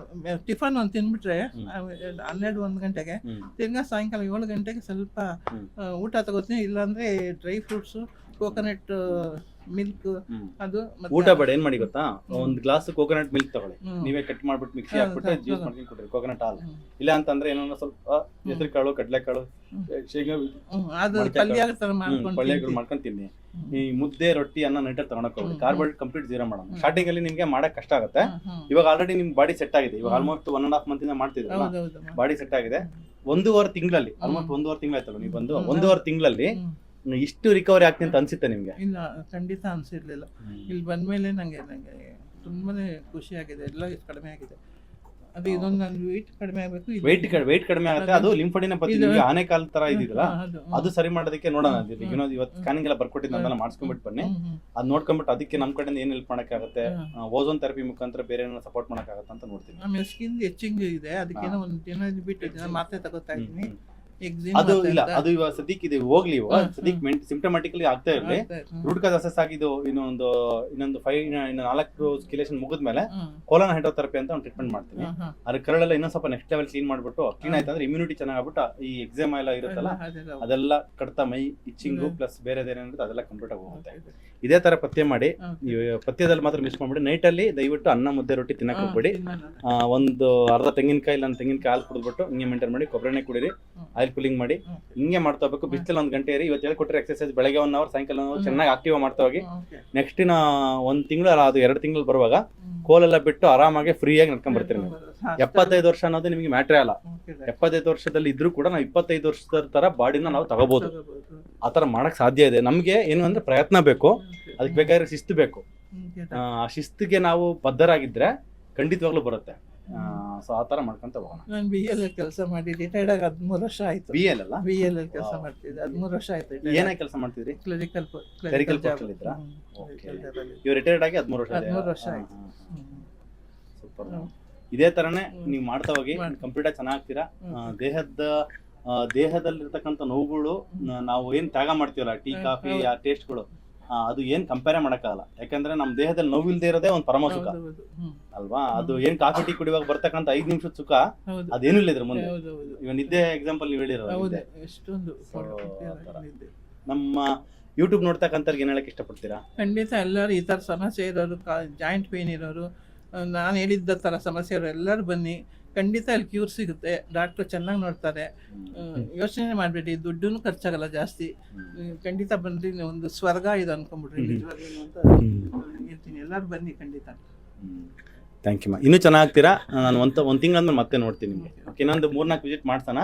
ಟಿಫನ್ ಒಂದು ತಿನ್ಬಿಟ್ರೆ 12-1 ಗಂಟೆಗೆ, ತಿರ್ಗಾ ಸಾಯಂಕಾಲ 7 ಗಂಟೆಗೆ ಸ್ವಲ್ಪ ಊಟ ತಗೋತೀನಿ. ಇಲ್ಲಾಂದ್ರೆ ಡ್ರೈ ಫ್ರೂಟ್ಸು, ಕೋಕೋನಟ್ ಮಿಲ್ಕ್ ಅದು. ಊಟ ಬೇಡ, ಏನ್ ಮಾಡಿ ಗೊತ್ತಾ, 1 ಗ್ಲಾಸ್ ಕೋಕೋನಟ್ ಮಿಲ್ಕ್ ತಗೊಳ್ಳಿ, ನೀವೇ ಕಟ್ ಮಾಡ್ಬಿಟ್ಟು ಮಿಕ್ಸಿ ಹಾಕ್ಬಿಟ್ಟು ಜ್ಯೂಸ್ ಮಾಡ್ಕೊಂಡು ಕೊಡ್ರಿ, ಕೋಕೋನಟ್ ಹಾಲು. ಇಲ್ಲ ಅಂತಂದ್ರೆ ಏನೋ ಸ್ವಲ್ಪ ಹೆಸರು ಕಾಳು, ಕಡಲೆಕಾಳು, ಶೇಂಗಾ ಪಲ್ಯಗಳು ಮಾಡ್ಕೊಂಡು ತಿನ್ನಿ. ಈ ಮುದ್ದೆ, ರೊಟ್ಟಿ, ಅನ್ನ ನೈಟಲ್ಲಿ ತಗೊಳಕ್ ಹೋಗಿ ಕಾರ್ಬೋಹೈಡ್ರೇಟ್ ಕಂಪ್ಲೀಟ್ ಜೀರೋ ಮಾಡೋಣ. ಸ್ಟಾರ್ಟಿಂಗ್ ಅಲ್ಲಿ ನಿಮ್ಗೆ ಮಾಡಕ್ ಕಷ್ಟ ಆಗುತ್ತೆ. ಇವಾಗ ಆಲ್ರೆಡಿ ನಿಮ್ ಬಾಡಿ ಸೆಟ್ ಆಗಿದೆ. ಇವಾಗ ಆಲ್ಮೋಸ್ಟ್ 1.5 ಮಂತ್ ಇಂದ ಮಾಡ್ತಿದ್ರಲ್ಲ, ಬಾಡಿ ಸೆಟ್ ಆಗಿದೆ. 1.5 ತಿಂಗಳಲ್ಲಿ, ಆಲ್ಮೋಸ್ಟ್ 1.5 ತಿಂಗಳಾಯ್ತಲ್ಲ ನೀವು ಬಂದು, 1.5 ತಿಂಗಳಲ್ಲಿ ಇಷ್ಟು ರಿಕವರಿ ಆಗ್ತೀನಿ ಅಂತ ಅನ್ಸುತ್ತೆ ನಿಮ್ಗೆ? ಇಲ್ಲ, ಖಂಡಿತ ಅನ್ಸಿರ್ಲಿಲ್ಲ. ಇಲ್ಲಿ ಬಂದ್ಮೇಲೆ ನಂಗೆ ತುಂಬಾನೇ ಖುಷಿ ಆಗಿದೆ. ಎಲ್ಲ ಕಡಿಮೆ ಆಗಿದೆ. ಅದು ಇದೊಂದು ನಂಗೆ ವೆಯ್ಟ್ ಕಡಿಮೆ ಆಗಬೇಕು. ವೆಯ್ಟ್ ಕಡಿಮೆ ಆಗುತ್ತೆ. ಅದು ಲಿಂಫೋಡಿನ ಪತ್ತಿ ಆನೆಕಾಲ್ ತರ ಇದೆಯಲ್ಲ, ಅದು ಸರಿ ಮಾಡೋದಕ್ಕೆ ನೋಡೋಣ. ಇವತ್ತು ಸ್ಕ್ಯಾನಿಂಗ್ ಎಲ್ಲ ಬರ್ಕೊಟ್ಟಿದ್ದು ಅದನ್ನ ಮಾಡಿಸ್ಕೊಂಡ್ಬಿಟ್ಟು ಬನ್ನಿ. ಅದ್ ನೋಡ್ಕೊಂಡ್ಬಿಟ್ಟು ಅದಕ್ಕೆ ನಮ್ ಕಡೆಯಿಂದ ಏನ್ ಹೆಲ್ಪ್ ಮಾಡಕ್ಕಾಗುತ್ತೆ, ಓಝೋನ್ ಥೆರಪಿ ಮುಖಾಂತರ ಬೇರೆ ಏನಾದ್ರು ಸಪೋರ್ಟ್ ಮಾಡಕ್ಕಾಗತ್ತೆ ಅಂತ ನೋಡ್ತೀನಿ. ಆಮೇಲೆ ಸ್ಕಿನ್ ಎಚಿಂಗ್ ಇದೆ, ಅದಕ್ಕೇನೋ ಒಂದು ದಿನ ಬಿಟ್ಟು ಮಾತ್ರೆ ತಗೋತಾ ಇದ್ದೀನಿ. ಅದು ಇಲ್ಲ, ಅದು ಇವಾಗ ಸದ್ಯಕ್ಕೆ ಇದು ಹೋಗ್ಲಿ, ಇವಾಗ ಸದ್ಯಕ್ಕೆ ಸಿಂಪ್ಟಮ್ಯಾಟಿಕಲಿ ಆಗ್ತಾ ಇರಲಿ. ರೂಟ್ ಕಾಸ್ ಅಸೆಸ್ ಆಗಿದ್ದು ಇನ್ನೊಂದು 4 ಸ್ಕಿಲೇಷನ್ ಮುಗಿದ್ಮೇಲೆ ಕೋಲನ್ ಹೈಡ್ರೋಥೆರಪಿ ಅಂತ ಒಂದು ಟ್ರೀಟ್ಮೆಂಟ್ ಮಾಡ್ತೀನಿ. ಅದ್ರ ಕರಳೆಲ್ಲ ಇನ್ನೊಂದ್ ಸ್ವಲ್ಪ ನೆಕ್ಸ್ಟ್ ಲೆವೆಲ್ ಕ್ಲೀನ್ ಮಾಡ್ಬಿಟ್ಟು ಕ್ಲೀನ್ ಆಯ್ತು ಅಂದ್ರೆ ಇಮ್ಯುನಿಟಿ ಚೆನ್ನಾಗಿ ಆಗ್ಬಿಟ್ಟು ಈ ಎಕ್ಸಾಮ್ ಎಲ್ಲ ಇರುತ್ತಲ್ಲ ಅದೆಲ್ಲ ಕಡ್ತ ಮೈ ಇಚ್ಚಿಂಗು ಪ್ಲಸ್ ಬೇರೆದೇನಿರುತ್ತೆ ಅದೆಲ್ಲ ಕಂಪ್ಲೀಟ್ ಆಗಿ ಹೋಗುತ್ತೆ. ಇದೇ ತರ ಪಥ್ಯ ಮಾಡಿ, ಪಥ್ಯದಲ್ಲಿ ಮಾತ್ರ ಮಿಸ್ ಮಾಡ್ಬಿಡಿ. ನೈಟ್ ಅಲ್ಲಿ ದಯವಿಟ್ಟು ಅನ್ನ ಮುದ್ದೆ ರೊಟ್ಟಿ ತಿನ್ನಕ್ ಹೋಗ್ಬೇಡಿ. ಒಂದು ಅರ್ಧ ತೆಂಗಿನಕಾಯಿ ಇಲ್ಲ ತೆಂಗಿನಕಾಯಿ ಹಾಲು ಕುಡಿದ್ಬಿಟ್ಟು ಹಿಂಗೆ ಮೇಂಟೈನ್ ಮಾಡಿ, ಕೊಬ್ಬರಿ ಎಣ್ಣೆ ಕುಡೀರಿ, ಆಯಿಲ್ ಕೂಲಿಂಗ್ ಮಾಡಿ, ಹಿಂಗೆ ಮಾಡ್ತಾ ಹೋಗ್ಬೇಕು. ಬಿಸಿಲಲ್ಲಿ 1 ಗಂಟೆ ಇರಿ. ಇವತ್ತು ಹೇಳ್ಕೊಟ್ರೆ ಎಕ್ಸರ್ಸೈಸ್ ಬೆಳಗ್ಗೆ 1 ಅವರ್, ಸಾಯಂಕಾಲ 1 ಅವರ್ ಚೆನ್ನಾಗಿ ಆಕ್ಟಿವ್ ಮಾಡ್ತಾ ಹೋಗಿ. ನೆಕ್ಸ್ಟ್ 1 ತಿಂಗಳು ಅಲ್ಲ, ಅದು 2 ತಿಂಗಳು ಬರುವಾಗ ಕೋಲೆಲ್ಲ ಬಿಟ್ಟು ಆರಾಮಾಗಿ ಫ್ರೀಯಾಗಿ ನಡ್ಕೊಂಡ್ ಬರ್ತೀರಿ ನೀವು. 75 ವರ್ಷ ಅನ್ನೋದು ನಿಮಗೆ ಮ್ಯಾಟ್ರೇ ಅಲ್ಲ. 75 ವರ್ಷದಲ್ಲಿ ಇದ್ರೂ ಕೂಡ ನಾವು 25 ವರ್ಷದ ತರ ಬಾಡಿನ ನಾವು ತಗೋಬಹುದು. ಆ ತರ ಮಾಡಕ್ ಸಾಧ್ಯ ಇದೆ. ನಮ್ಗೆ ಏನು ಅಂದ್ರೆ ಪ್ರಯತ್ನ ಬೇಕು, ಅದಕ್ಕೆ ಬೇಕಾದ್ರೆ ಶಿಸ್ತು ಬೇಕು. ಆ ಶಿಸ್ತಿಗೆ ನಾವು ಬದ್ಧರಾಗಿದ್ರೆ ಖಂಡಿತವಾಗ್ಲೂ ಬರುತ್ತೆ. ಸೊ ಆ ತರ ಮಾಡ್ಕೊಂತ ಹೋಗೋಣ. ನಾನು BL ಕೆಲಸ ಮಾಡಿ ರಿಟೈರ್ಡ್ ಆಗಿ 13 ವರ್ಷ ಆಯ್ತು. BL ಅಲ್ಲ, BL ಕೆಲಸ ಮಾಡ್ತಿದ್ದೆ, 13 ವರ್ಷ ಆಯ್ತು. ಏನಾಗಿ ಕೆಲಸ ಮಾಡ್ತಿದ್ರಿ? ಕ್ಲರಿಕಲ್ ಪೋಸ್ಟ್ ಅಲ್ಲಿ ಇದ್ರಾ? ಓಕೆ. ನೀವು ರಿಟೈರ್ಡ್ ಆಗಿ 13 ವರ್ಷ ಆಯ್ತು. ಸೂಪರ್. ಇದೇ ತರನೇ ನೀವು ಮಾಡ್ತಾ ಹೋಗಿ, ಕಂಪ್ಲೀಟ್ ಆಗಿ ಚೆನ್ನಾಗ್ತೀರಾ. ದೇಹದಲ್ಲಿರ್ತಕ್ಕಂಥ ನೋವುಗಳು ನಾವು ಏನ್ ತ್ಯಾಗ ಮಾಡ್ತೀವಲ್ಲ, ಟೀ ಕಾಫಿ ಆ ಟೇಸ್ಟ್ಗಳು, ಅದು ಏನ್ ಕಂಪೇರ್ ಮಾಡಕ್ಕಾಗಲ್ಲ. ಯಾಕಂದ್ರೆ ನಮ್ ದೇಹದಲ್ಲಿ ನೋವಿಲ್ದೇ ಇರೋದೇ ಒಂದು ಪರಮ ಸುಖ ಅಲ್ವಾ? ಅದು ಏನ್ ಕಾಫಿ ಟೀ ಕುಡಿಯುವಾಗ ಬರ್ತಕ್ಕಂಥ 5 ನಿಮಿಷದ ಸುಖ ಅದೇನು ಇಲ್ಲ ಇದ್ರ ಮುಂದೆ. ಇವಾಗ ನಿದ್ದೆ ಎಕ್ಸಾಂಪಲ್ ನೀವು ಹೇಳಿರೋ ನಮ್ಮ ಯೂಟ್ಯೂಬ್ ನೋಡ್ತಕ್ಕಂಥವ್ರಿಗೆ ಏನ್ ಹೇಳಕ್ ಇಷ್ಟಪಡ್ತೀರಾ? ಖಂಡಿತ ಎಲ್ಲರೂ ಈ ತರ ಸಮಸ್ಯೆ ಇರೋರು, ಜಾಯಿಂಟ್ ಪೇನ್ ಇರೋರು, ನಾನು ಹೇಳಿದ್ದ ತರ ಸಮಸ್ಯೆ ಇರೋರು ಎಲ್ಲರೂ ಬನ್ನಿ. ಖಂಡಿತ ಅಲ್ಲಿ ಕ್ಯೂರ್ ಸಿಗುತ್ತೆ. ಡಾಕ್ಟ್ರು ಚೆನ್ನಾಗಿ ನೋಡ್ತಾರೆ. ಯೋಚನೆ ಮಾಡಬೇಡಿ, ದುಡ್ಡು ಖರ್ಚಾಗಲ್ಲ ಜಾಸ್ತಿ. ಖಂಡಿತ ಬನ್ರಿ, ಒಂದು ಸ್ವರ್ಗ ಇದು ಅನ್ಕೊಂಡ್ಬಿಡ್ರಿ ನಿಜವಾಗ್ಲೂ ಅಂತ ಹೇಳ್ತೀನಿ. ಎಲ್ಲರೂ ಬನ್ನಿ ಖಂಡಿತ. Thank you. ಇನ್ನೂ ಚೆನ್ನಾಗ್ತೀರಾ. ನಾನು ಒಂದು ತಿಂಗಳಾದ್ಮೇಲೆ ಮತ್ತೆ ನೋಡ್ತೀನಿ ನಿಮಗೆ. ಇನ್ನೊಂದು 3-4 ವಿಸಿಟ್ ಮಾಡ್ತಾನ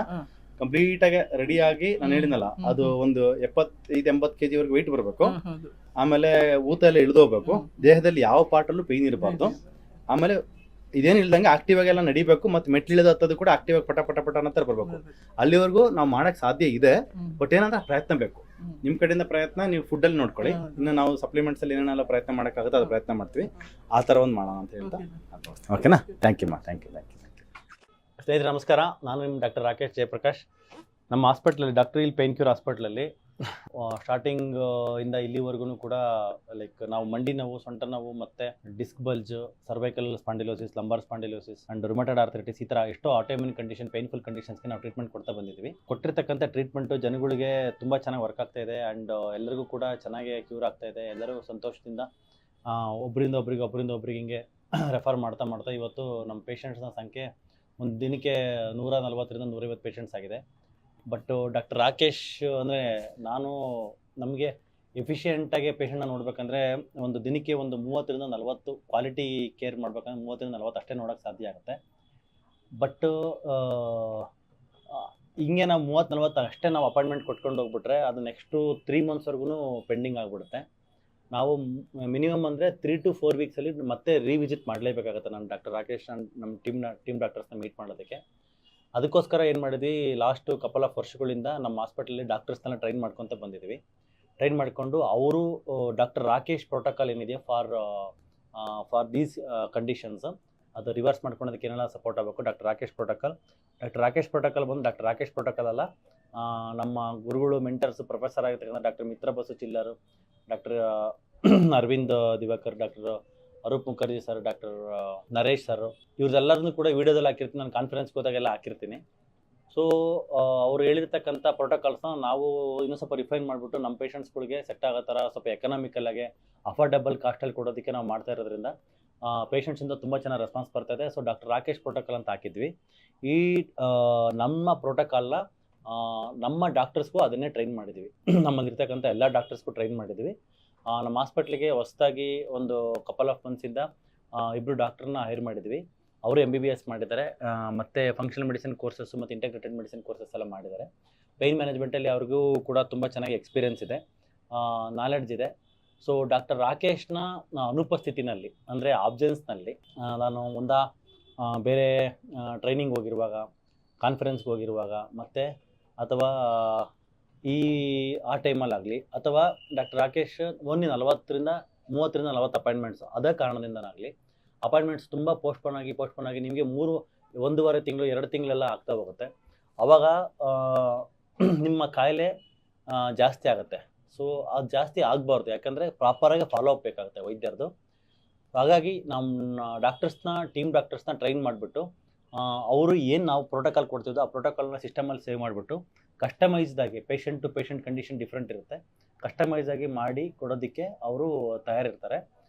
ಕಂಪ್ಲೀಟ್ ಆಗಿ ರೆಡಿ ಆಗಿ. ನಾನು ಹೇಳಿದ್ನಲ್ಲ, ಅದು ಒಂದು 75-80 kg ವರೆಗೂ ವೆಯ್ಟ್ ಬರಬೇಕು. ಆಮೇಲೆ ಊತ ಎಲ್ಲ ಇಳಿದೋಗ್ಬೇಕು. ದೇಹದಲ್ಲಿ ಯಾವ ಪಾರ್ಟಲ್ಲೂ ಪೇಯ್ನ್ ಇರಬಾರ್ದು. ಆಮೇಲೆ ಇದೇನು ಇಲ್ದಂಗೆ ಆಕ್ಟಿವ್ ಆಗಿ ಎಲ್ಲ ನಡಿಬೇಕು. ಮತ್ತೆ ಮೆಟ್ಲಿಳಿದು ಹತ್ತೋದು ಕೂಡ ಆಕ್ಟಿವ್ ಆಗಿ ಪಟ ಅನ್ನೋ ಬರಬೇಕು. ಅಲ್ಲಿವರೆಗೂ ನಾವು ಮಾಡಕ್ ಸಾಧ್ಯ ಇದೆ. ಬಟ್ ಏನಂದ್ರೆ ಪ್ರಯತ್ನ ಬೇಕು. ನಿಮ್ ಕಡೆಯಿಂದ ಪ್ರಯತ್ನ ನೀವು ಫುಡ್ ಅಲ್ಲಿ ನೋಡ್ಕೊಳ್ಳಿ. ಇನ್ನು ನಾವು ಸಪ್ಲಿಮೆಂಟ್ಸ್ ಅಲ್ಲಿ ಏನೆಲ್ಲ ಪ್ರಯತ್ನ ಮಾಡಕ್ಕಾಗುತ್ತೆ ಅದು ಪ್ರಯತ್ನ ಮಾಡ್ತೀವಿ. ಆ ತರ ಒಂದು ಮಾಡೋಣ ಅಂತ ಹೇಳ್ತಾ ಓಕೆನಾ? Thank you. ಸ್ನೇಹಿತರೆ ನಮಸ್ಕಾರ. ನಾನು ನಿಮ್ಮ ಡಾಕ್ಟರ್ ರಾಕೇಶ್ ಜಯಪ್ರಕಾಶ್. ನಮ್ಮ ಹಾಸ್ಪಿಟ್ಲಲ್ಲಿ ಡಾಕ್ಟರ್ ಇಲ್ ಪೇನ್ ಕ್ಯೂರ್ ಹಾಸ್ಪಿಟ್ಲಲ್ಲಿ ಸ್ಟಾರ್ಟಿಂಗ್ ಇಂದ ಇಲ್ಲಿವರೆಗೂ ಕೂಡ ಲೈಕ್ ನಾವು ಮಂಡಿ ನೋವು, ಸೊಂಟ ನೋವು, ಮತ್ತೆ disc bulge, cervical spondylosis, lumbar spondylosis and rheumatoid arthritis, ಈ ತರ ಎಷ್ಟೋ ಆಟೋಇಮ್ಯೂನ್ ಕಂಡೀಷನ್, ಪೇನ್ಫುಲ್ ಕಂಡೀಷನ್ಸ್ಗೆ ನಾವು ಟ್ರೀಟ್ಮೆಂಟ್ ಕೊಡ್ತಾ ಬಂದಿದ್ದೀವಿ. ಕೊಟ್ಟಿರ್ತಕ್ಕಂಥ ಟ್ರೀಟ್ಮೆಂಟು ಜನಗಳಿಗೆ ತುಂಬ ಚೆನ್ನಾಗಿ ವರ್ಕ್ ಆಗ್ತಾ ಇದೆ. ಆ್ಯಂಡ್ ಎಲ್ಲರಿಗೂ ಕೂಡ ಚೆನ್ನಾಗಿ ಕ್ಯೂರ್ ಆಗ್ತಾ ಇದೆ. ಎಲ್ಲರೂ ಸಂತೋಷದಿಂದ ಒಬ್ಬರಿಂದ ಒಬ್ರಿಗೆ ಹಿಂಗೆ ರೆಫರ್ ಮಾಡ್ತಾ ಇವತ್ತು ನಮ್ಮ ಪೇಷಂಟ್ಸ್ನ ಸಂಖ್ಯೆ ಒಂದು ದಿನಕ್ಕೆ 140ರಿಂದ 150 ಪೇಷಂಟ್ಸ್ ಆಗಿದೆ. ಬಟ್ ಡಾಕ್ಟರ್ ರಾಕೇಶ್ ಅಂದರೆ ನಮಗೆ ಎಫಿಷಿಯೆಂಟಾಗಿ ಪೇಷಂಟ್ನ ನೋಡ್ಬೇಕಂದ್ರೆ ಒಂದು ದಿನಕ್ಕೆ ಒಂದು 30ರಿಂದ 40 ಕ್ವಾಲಿಟಿ ಕೇರ್ ಮಾಡ್ಬೇಕಂದ್ರೆ 30ರಿಂದ 40 ಅಷ್ಟೇ ನೋಡೋಕ್ಕೆ ಸಾಧ್ಯ ಆಗುತ್ತೆ. ಬಟ್ ಹಿಂಗೆ ನಾವು 30-40 ಅಷ್ಟೇ ನಾವು ಅಪಾಯಿಂಟ್ಮೆಂಟ್ ಕೊಟ್ಕೊಂಡು ಹೋಗ್ಬಿಟ್ರೆ ಅದು ನೆಕ್ಸ್ಟು 3 ಮಂತ್ಸ್ವರೆಗೂ ಪೆಂಡಿಂಗ್ ಆಗಿಬಿಡುತ್ತೆ. ನಾವು ಮಿನಿಮಮ್ ಅಂದರೆ 3 to 4 ವೀಕ್ಸಲ್ಲಿ ಮತ್ತೆ ರಿವಿಸಿಟ್ ಮಾಡಲೇಬೇಕಾಗುತ್ತೆ. ನಾನು ಡಾಕ್ಟರ್ ರಾಕೇಶ್ ನಮ್ಮ ಟೀಮ್ ಡಾಕ್ಟರ್ಸ್ನ ಮೀಟ್ ಮಾಡೋದಕ್ಕೆ. ಅದಕ್ಕೋಸ್ಕರ ಏನು ಮಾಡಿದ್ವಿ, ಲಾಸ್ಟು ಕಪಲ್ ಆಫ್ ವರ್ಷಗಳಿಂದ ನಮ್ಮ ಹಾಸ್ಪಿಟಲಲ್ಲಿ ಡಾಕ್ಟರ್ಸ್ನೆಲ್ಲ ಟ್ರೈನ್ ಮಾಡ್ಕೊತ ಬಂದಿದ್ವಿ. ಟ್ರೈನ್ ಮಾಡಿಕೊಂಡು ಅವರು ಡಾಕ್ಟರ್ ರಾಕೇಶ್ ಪ್ರೋಟೋಕಾಲ್ ಏನಿದೆ ಫಾರ್ ದೀಸ್ ಕಂಡೀಷನ್ಸ್ ಅದು ರಿವರ್ಸ್ ಮಾಡ್ಕೊಳೋದಕ್ಕೆ ಏನೆಲ್ಲ ಸಪೋರ್ಟ್ ಆಗಬೇಕು. ಡಾಕ್ಟರ್ ರಾಕೇಶ್ ಪ್ರೋಟೋಕಾಲ್ ಬಂದು ಡಾಕ್ಟರ್ ರಾಕೇಶ್ ಪ್ರೋಟೋಕಾಲ್ ಅಲ್ಲ, ನಮ್ಮ ಗುರುಗಳು ಮೆಂಟರ್ಸ್ ಪ್ರೊಫೆಸರ್ ಆಗಿರ್ತಕ್ಕಂಥ ಡಾಕ್ಟರ್ ಮಿತ್ರ ಬಸು ಚಿಲ್ಲರು, doctor Arvind Diwakar, doctor Arup Mukherjee sir, doctor Naresh sir, ಇವ್ರದ್ದೆಲ್ಲರನ್ನೂ ಕೂಡ ವೀಡಿಯೋದಲ್ಲಿ ಹಾಕಿರ್ತೀನಿ. ನಾನು ಕಾನ್ಫರೆನ್ಸ್ಗೆ ಹೋದಾಗೆಲ್ಲ ಹಾಕಿರ್ತೀನಿ. ಸೊ ಅವ್ರು ಹೇಳಿರ್ತಕ್ಕಂಥ ಪ್ರೋಟೋಕಾಲ್ಸ್ನ ನಾವು ಇನ್ನೂ ಸ್ವಲ್ಪ ರಿಫೈನ್ ಮಾಡಿಬಿಟ್ಟು ನಮ್ಮ ಪೇಷಂಟ್ಸ್ಗಳಿಗೆ ಸೆಟ್ ಆಗೋ ಥರ ಸ್ವಲ್ಪ ಎಕನಾಮಿಕಲ್ಲಾಗಿ ಅಫೋರ್ಡೆಬಲ್ ಕಾಸ್ಟಲ್ಲಿ ಕೊಡೋದಕ್ಕೆ ನಾವು ಮಾಡ್ತಾ ಇರೋದ್ರಿಂದ ಪೇಷಂಟ್ಸಿಂದ ತುಂಬ ಚೆನ್ನಾಗಿ ರೆಸ್ಪಾನ್ಸ್ ಬರ್ತಾಯಿದೆ. ಸೊ ಡಾಕ್ಟರ್ ರಾಕೇಶ್ ಪ್ರೋಟೋಕಾಲ್ ಅಂತ ಹಾಕಿದ್ವಿ. ಈ ನಮ್ಮ ಪ್ರೋಟೋಕಾಲ್ನ ನಮ್ಮ ಡಾಕ್ಟರ್ಸ್ಗೂ ಅದನ್ನೇ ಟ್ರೈನ್ ಮಾಡಿದ್ವಿ. ನಮ್ಮಲ್ಲಿರ್ತಕ್ಕಂಥ ಎಲ್ಲ ಡಾಕ್ಟರ್ಸ್ಗೂ ಟ್ರೈನ್ ಮಾಡಿದ್ವಿ. ನಮ್ಮ ಹಾಸ್ಪಿಟ್ಲಿಗೆ ಹೊಸದಾಗಿ ಒಂದು ಕಪಲ್ ಆಫ್ ಮಂತ್ಸಿಂದ 2 ಡಾಕ್ಟರ್ನ ಹೈರ್ ಮಾಡಿದ್ವಿ. ಅವರು MBBS ಮಾಡಿದ್ದಾರೆ, ಮತ್ತು ಫಂಕ್ಷನಲ್ ಮೆಡಿಸಿನ್ ಕೋರ್ಸಸ್ಸು ಮತ್ತು ಇಂಟೆಗ್ರೇಟೆಡ್ ಮೆಡಿಸಿನ್ ಕೋರ್ಸಸ್ ಎಲ್ಲ ಮಾಡಿದ್ದಾರೆ. ಪೇಯ್ನ್ ಮ್ಯಾನೇಜ್ಮೆಂಟಲ್ಲಿ ಅವ್ರಿಗೂ ಕೂಡ ತುಂಬ ಚೆನ್ನಾಗಿ ಎಕ್ಸ್ಪೀರಿಯನ್ಸ್ ಇದೆ, ನಾಲೆಡ್ಜ್ ಇದೆ. ಸೊ ಡಾಕ್ಟರ್ ರಾಕೇಶ್ನ ಅನುಪಸ್ಥಿತಿನಲ್ಲಿ ಅಂದರೆ ಆಬ್ಸೆನ್ಸ್ನಲ್ಲಿ ನಾನು ಬೇರೆ ಟ್ರೈನಿಂಗ್ ಹೋಗಿರುವಾಗ, ಕಾನ್ಫರೆನ್ಸ್ಗೆ ಹೋಗಿರುವಾಗ, ಮತ್ತು ಅಥವಾ ಆ ಟೈಮಲ್ಲಾಗಲಿ, ಅಥವಾ ಡಾಕ್ಟರ್ ರಾಕೇಶ್ ಓನ್ಲಿ 30ರಿಂದ 40 ಅಪಾಯಿಂಟ್ಮೆಂಟ್ಸ್ ಅದೇ ಕಾರಣದಿಂದನಾಗಲಿ ಅಪಾಯಿಂಟ್ಮೆಂಟ್ಸ್ ತುಂಬ ಪೋಸ್ಟ್ಪೋನ್ ಆಗಿ ನಿಮಗೆ 1.5 ತಿಂಗಳು 2 ತಿಂಗಳೆಲ್ಲ ಆಗ್ತಾ ಹೋಗುತ್ತೆ. ಅವಾಗ ನಿಮ್ಮ ಕಾಯಿಲೆ ಜಾಸ್ತಿ ಆಗುತ್ತೆ. ಸೊ ಅದು ಜಾಸ್ತಿ ಆಗಬಾರ್ದು, ಯಾಕಂದರೆ ಪ್ರಾಪರಾಗಿ ಫಾಲೋ ಅಪ್ ಬೇಕಾಗುತ್ತೆ ವೈದ್ಯರದು. ಹಾಗಾಗಿ ನಮ್ಮ ಟೀಮ್ ಡಾಕ್ಟರ್ಸ್ನ ಟ್ರೈನ್ ಮಾಡಿಬಿಟ್ಟು ಅವರು ಏನು ನಾವು ಪ್ರೋಟೋಕಾಲ್ ಕೊಡ್ತಿದ್ದೋ ಆ ಪ್ರೋಟೋಕಾಲ್ನ ಸಿಸ್ಟಮಲ್ಲಿ ಸೇವ್ ಮಾಡಿಬಿಟ್ಟು ಕಸ್ಟಮೈಸ್ಡಾಗಿ patient to patient condition different ಇರುತ್ತೆ, ಕಸ್ಟಮೈಸ್ ಆಗಿ ಮಾಡಿ ಕೊಡೋದಕ್ಕೆ ಅವರು ತಯಾರಿರ್ತಾರೆ.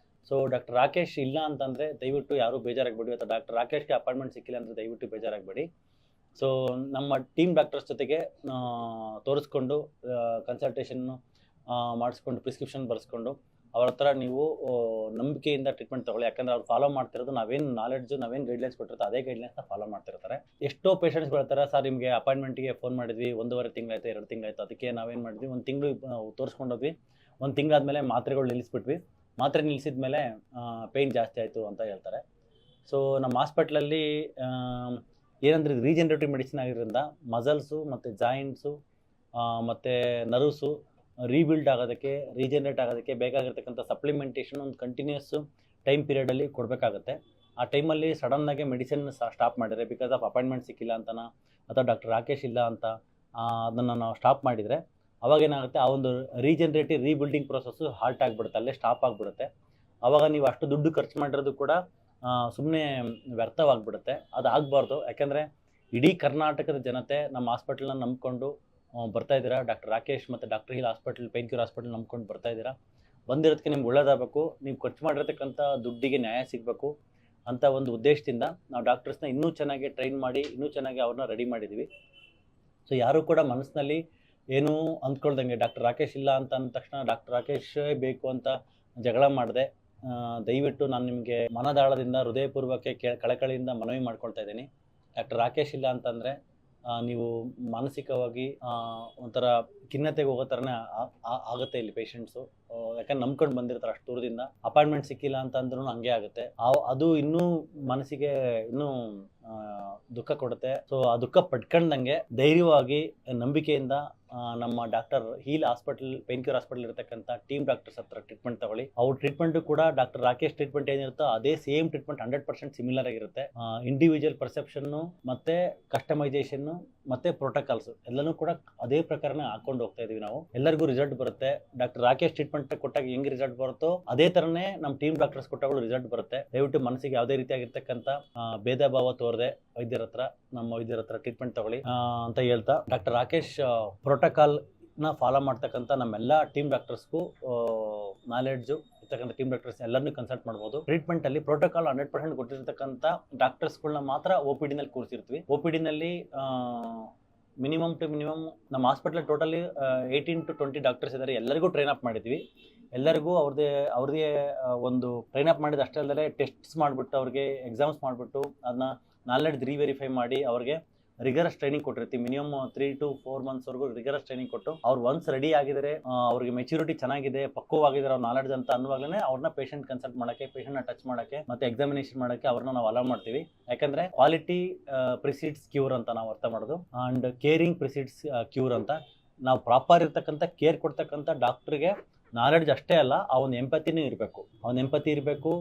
ಸೊ ಡಾಕ್ಟರ್ ರಾಕೇಶ್ ಇಲ್ಲ ಅಂತಂದರೆ ದಯವಿಟ್ಟು ಯಾರೂ ಬೇಜಾರಾಗಬೇಡಿ, ಅಥವಾ ಡಾಕ್ಟರ್ ರಾಕೇಶ್ಗೆ ಅಪಾಯಿಂಟ್ಮೆಂಟ್ ಸಿಕ್ಕಿಲ್ಲ ಅಂದರೆ ದಯವಿಟ್ಟು ಬೇಜಾರಾಗಬೇಡಿ. ಸೊ ನಮ್ಮ ಟೀಮ್ ಡಾಕ್ಟರ್ಸ್ ಜೊತೆಗೆ ತೋರಿಸ್ಕೊಂಡು ಕನ್ಸಲ್ಟೇಷನ್ನು ಮಾಡಿಸ್ಕೊಂಡು ಪ್ರಿಸ್ಕ್ರಿಪ್ಷನ್ ಬರೆಸ್ಕೊಂಡು ಅವ್ರ ಹತ್ರ ನೀವು ನಂಬಿಕೆಯಿಂದ ಟ್ರೀಟ್ಮೆಂಟ್ ತೊಗೊಳ್ಳಿ. ಯಾಕಂದರೆ ಅವ್ರು ಫಾಲೋ ಮಾಡ್ತಿರೋದು ನಾವೇನು ನಾವೇನು ಗೈಡ್ಲೈನ್ಸ್ ಕೊಟ್ಟಿರ್ತಾರೆ ಅದೇ ಗೈಡ್ಲೈನ್ಸ್ನ ಫಾಲೋ ಮಾಡ್ತಿರ್ತಾರೆ. ಎಷ್ಟೋ ಪೇಷಂಟ್ಸ್ಗಳು ಹೇಳ್ತಾರೆ, ಸರ್ ನಿಮಗೆ ಅಪಾಯಿಂಟ್ಮೆಂಟಿಗೆ ಫೋನ್ ಮಾಡಿದ್ವಿ, 1.5 ತಿಂಗಳಾಯ್ತು 2 ತಿಂಗಳಾಯ್ತು, ಅದಕ್ಕೆ ನಾವೇನು ಮಾಡಿದ್ವಿ, 1 ತಿಂಗಳು ತೋರಿಸ್ಕೊಂಡೋದ್ವಿ, 1 ತಿಂಗಳಾದಮೇಲೆ ಮಾತ್ರೆಗಳು ನಿಲ್ಲಿಸ್ಬಿಟ್ವಿ, ಮಾತ್ರೆ ನಿಲ್ಲಿಸಿದ ಮೇಲೆ ಪೇಯ್ನ್ ಜಾಸ್ತಿ ಆಯಿತು ಅಂತ ಹೇಳ್ತಾರೆ. ಸೊ ನಮ್ಮ ಹಾಸ್ಪಿಟ್ಲಲ್ಲಿ ಏನಂದರೆ ರೀಜನರೇಟಿವ್ ಮೆಡಿಸಿನ್ ಆಗಿರೋದ್ರಿಂದ ಮಸಲ್ಸು ಮತ್ತು ಜಾಯಿಂಟ್ಸು ಮತ್ತು ನರ್ವ್ಸು ರೀಬಿಲ್ಡ್ ಆಗೋದಕ್ಕೆ, ರೀಜನರೇಟ್ ಆಗೋದಕ್ಕೆ ಬೇಕಾಗಿರ್ತಕ್ಕಂಥ ಸಪ್ಲಿಮೆಂಟೇಷನ್ ಒಂದು ಕಂಟಿನ್ಯೂಸ್ ಟೈಮ್ ಪೀರಿಯಡಲ್ಲಿ ಕೊಡಬೇಕಾಗುತ್ತೆ. ಆ ಟೈಮಲ್ಲಿ ಸಡನ್ನಾಗಿ ಮೆಡಿಸಿನ್ ಸ್ಟಾಪ್ ಮಾಡಿದರೆ ಬಿಕಾಸ್ ಆಫ್ ಅಪಾಯಿಂಟ್ಮೆಂಟ್ ಸಿಕ್ಕಿಲ್ಲ ಅಂತನಾ ಅಥವಾ ಡಾಕ್ಟರ್ ರಾಕೇಶ್ ಇಲ್ಲ ಅಂತ ಅದನ್ನು ನಾವು ಸ್ಟಾಪ್ ಮಾಡಿದರೆ ಅವಾಗೇನಾಗುತ್ತೆ, ಆ ಒಂದು ರೀಬಿಲ್ಡಿಂಗ್ ಪ್ರೊಸೆಸ್ಸು ಹಾಲ್ಟ್ ಆಗಿಬಿಡುತ್ತೆ, ಅಲ್ಲೇ ಸ್ಟಾಪ್ ಆಗಿಬಿಡುತ್ತೆ. ಆವಾಗ ನೀವು ಅಷ್ಟು ದುಡ್ಡು ಖರ್ಚು ಮಾಡಿರೋದು ಕೂಡ ಸುಮ್ಮನೆ ವ್ಯರ್ಥವಾಗಿಬಿಡುತ್ತೆ. ಅದು ಆಗಬಾರ್ದು. ಯಾಕೆಂದರೆ ಇಡೀ ಕರ್ನಾಟಕದ ಜನತೆ ನಮ್ಮ ಹಾಸ್ಪಿಟಲ್ನ ನಂಬ್ಕೊಂಡು ಬರ್ತಾ ಇದ್ದೀರಾ, ಡಾಕ್ಟರ್ ರಾಕೇಶ್ ಮತ್ತು doctor Heal hospital, Pain Cure hospital ನಂಬ್ಕೊಂಡು ಬರ್ತಾ ಇದ್ದೀರಾ. ಬಂದಿರೋದಕ್ಕೆ ನಿಮ್ಗೆ ಒಳ್ಳೇದಾಗಬೇಕು, ನೀವು ಖರ್ಚು ಮಾಡಿರ್ತಕ್ಕಂಥ ದುಡ್ಡಿಗೆ ನ್ಯಾಯ ಸಿಗಬೇಕು ಅಂತ ಒಂದು ಉದ್ದೇಶದಿಂದ ನಾವು ಡಾಕ್ಟರ್ಸ್ನ ಇನ್ನೂ ಚೆನ್ನಾಗಿ ಟ್ರೈನ್ ಮಾಡಿ ಇನ್ನೂ ಚೆನ್ನಾಗಿ ಅವ್ರನ್ನ ರೆಡಿ ಮಾಡಿದ್ದೀವಿ. ಸೊ ಯಾರೂ ಕೂಡ ಮನಸ್ಸಿನಲ್ಲಿ ಏನೂ ಅಂದ್ಕೊಳ್ದಂಗೆ ಡಾಕ್ಟರ್ ರಾಕೇಶ್ ಇಲ್ಲ ಅಂತ ಅಂದ ತಕ್ಷಣ ಡಾಕ್ಟರ್ ರಾಕೇಶೇ ಬೇಕು ಅಂತ ಜಗಳ ಮಾಡಿದೆ. ದಯವಿಟ್ಟು ನಾನು ನಿಮಗೆ ಮನದಾಳದಿಂದ ಹೃದಯಪೂರ್ವಕ ಕಳಕಳಿಯಿಂದ ಮನವಿ ಮಾಡ್ಕೊಳ್ತಾ ಇದ್ದೀನಿ. ಡಾಕ್ಟರ್ ರಾಕೇಶ್ ಇಲ್ಲ ಅಂತಂದರೆ ನೀವು ಮಾನಸಿಕವಾಗಿ ಒಂಥರ ಖಿನ್ನತೆಗೆ ಹೋಗೋ ಥರನೇ ಆಗುತ್ತೆ ಇಲ್ಲಿ ಪೇಷಂಟ್ಸು. ಯಾಕಂದ್ರೆ ನಂಬ್ಕೊಂಡು ಬಂದಿರ್ತಾರೆ ಅಷ್ಟು ದೂರದಿಂದ, ಅಪಾಯಿಂಟ್ಮೆಂಟ್ ಸಿಕ್ಕಿಲ್ಲ ಅಂತ ಅಂದ್ರೂ ಹಂಗೆ ಆಗುತ್ತೆ. ಅದು ಇನ್ನೂ ಮನಸ್ಸಿಗೆ ಇನ್ನೂ ದುಃಖ ಕೊಡುತ್ತೆ. ಸೊ ಆ ದುಃಖ ಪಡ್ಕೊಂಡಂಗೆ ಧೈರ್ಯವಾಗಿ ನಂಬಿಕೆಯಿಂದ ನಮ್ಮ doctor Heal hospital, Pain Cure hospital ಇರತಕ್ಕಂಥ ಟೀಮ್ ಡಾಕ್ಟರ್ಸ್ ಹತ್ರ ಟ್ರೀಟ್ಮೆಂಟ್ ತಗೊಳ್ಳಿ. ಅವ್ರ ಟ್ರೀಟ್ಮೆಂಟು ಕೂಡ ಡಾಕ್ಟರ್ ರಾಕೇಶ್ ಟ್ರೀಟ್ಮೆಂಟ್ ಏನಿರುತ್ತೋ ಅದೇ ಸೇಮ್ ಟ್ರೀಟ್ಮೆಂಟ್ 100% ಸಿಮಿಲರ್ ಆಗಿರುತ್ತೆ. ಇಂಡಿವಿಜುವಲ್ ಪರ್ಸೆಪ್ಷನ್ನು ಮತ್ತು ಕಸ್ಟಮೈಸೇಷನ್ನು ಮತ್ತು ಪ್ರೋಟೋಕಾಲ್ಸ್ ಎಲ್ಲನೂ ಕೂಡ ಅದೇ ಪ್ರಕಾರನೇ ಹಾಕೊಂಡು ಹೋಗ್ತಾ ಇದೀವಿ ನಾವು. ಎಲ್ಲರಿಗೂ ರಿಸಲ್ಟ್ ಬರುತ್ತೆ. ಡಾಕ್ಟರ್ ರಾಕೇಶ್ ಟ್ರೀಟ್ಮೆಂಟ್ ಕೊಟ್ಟಾಗ ಹೆಂಗೆ ರಿಸಲ್ಟ್ ಬರುತ್ತೋ ಅದೇ ಥರನೇ ನಮ್ಮ ಟೀಮ್ ಡಾಕ್ಟರ್ಸ್ ಕೊಟ್ಟಾಗಲೂ ರಿಸಲ್ಟ್ ಬರುತ್ತೆ. ದಯವಿಟ್ಟು ಮನಸ್ಸಿಗೆ ಯಾವುದೇ ರೀತಿಯಾಗಿರ್ತಕ್ಕಂಥ ಭೇದ ಭಾವ ತೋರದೆ ನಮ್ಮ ವೈದ್ಯರ ಹತ್ರ ಟ್ರೀಟ್ಮೆಂಟ್ ತಗೊಳ್ಳಿ ಅಂತ ಹೇಳ್ತಾ, ಡಾಕ್ಟರ್ ರಾಕೇಶ್ ಪ್ರೋಟೋಕಾಲ್ನ ಫಾಲೋ ಮಾಡ್ತಕ್ಕಂಥ ನಮ್ಮೆಲ್ಲ ಟೀಮ್ ಡಾಕ್ಟರ್ಸ್ಗೂ ನಾಲೆಡ್ಜು ಇರ್ತಕ್ಕಂಥ ಟೀಮ್ ಡಾಕ್ಟರ್ಸ್ ಎಲ್ಲರನ್ನೂ ಕನ್ಸಲ್ಟ್ ಮಾಡ್ಬೋದು. ಟ್ರೀಟ್ಮೆಂಟಲ್ಲಿ ಪ್ರೋಟೋಕಾಲ್ 100% ಕೊಟ್ಟಿರ್ತಕ್ಕಂಥ ಡಾಕ್ಟರ್ಸ್ಗಳನ್ನ ಮಾತ್ರ OPD ನಲ್ಲಿ ಕೂರಿಸಿರ್ತೀವಿ. OPD ನಲ್ಲಿ ಮಿನಿಮಮ್ ನಮ್ಮ ಹಾಸ್ಪಿಟಲ್ ಟೋಟಲಿ 18 to 20 ಡಾಕ್ಟರ್ಸ್ ಇದ್ದಾರೆ. ಎಲ್ಲರಿಗೂ ಟ್ರೈನ್ ಅಪ್ ಮಾಡಿದ್ವಿ. ಎಲ್ಲರಿಗೂ ಅವ್ರದೇ ಒಂದು ಟ್ರೈನ್ ಅಪ್ ಮಾಡಿದ ಅಷ್ಟೇ ಅಲ್ಲದೆ ಟೆಸ್ಟ್ಸ್ ಮಾಡಿಬಿಟ್ಟು ಅವ್ರಿಗೆ ಎಕ್ಸಾಮ್ಸ್ ಮಾಡಿಬಿಟ್ಟು ಅದನ್ನ ನಾಲೆಡ್ಜ್ ರೀವೆರಿಫೈ ಮಾಡಿ ಅವ್ರಿಗೆ ರಿಗರಸ್ ಟ್ರೈನಿಂಗ್ ಕೊಟ್ಟಿರ್ತೀವಿ. ಮಿನಿಮಮ್ 3 to 4 monthsವರೆಗೂ ರಿಗರಸ್ ಟ್ರೈನಿಂಗ್ ಕೊಟ್ಟು ಅವ್ರು ಒನ್ಸ್ ರೆಡಿ ಆಗಿದ್ದಾರೆ, ಅವ್ರಿಗೆ ಮೆಚುರಿಟಿ ಚೆನ್ನಾಗಿದೆ, ಪಕ್ವವಾಗಿದ್ದಾರೆ ಅವ್ರ ನಾಲೆಡ್ಜ್ ಅಂತ ಅನ್ನುವಾಗಲೇ ಅವ್ರನ್ನ ಪೇಷಂಟ್ ಕನ್ಸಲ್ಟ್ ಮಾಡೋಕ್ಕೆ, ಪೇಷಂಟ್ನ ಟಚ್ ಮಾಡೋಕ್ಕೆ ಮತ್ತು ಎಕ್ಸಾಮಿನೇಷನ್ ಮಾಡೋಕ್ಕೆ ಅವ್ರನ್ನ ನಾವು ಅಲೋ ಮಾಡ್ತೀವಿ. ಯಾಕಂದರೆ ಕ್ವಾಲಿಟಿ ಪ್ರಿಸೀಡ್ಸ್ ಕ್ಯೂರ್ ಅಂತ ನಾವು ಅರ್ಥ ಮಾಡೋದು, ಆ್ಯಂಡ್ ಕೇರಿಂಗ್ ಪ್ರಿಸೀಡ್ಸ್ ಕ್ಯೂರ್ ಅಂತ. ನಾವು ಪ್ರಾಪರ್ ಇರ್ತಕ್ಕಂಥ ಕೇರ್ ಕೊಡ್ತಕ್ಕಂಥ ಡಾಕ್ಟ್ರಿಗೆ ನಾಲೆಡ್ಜ್ ಅಷ್ಟೇ ಅಲ್ಲ, ಆ ಒಂದು ಎಂಪತಿನೂ ಇರಬೇಕು. ಇರಬೇಕು,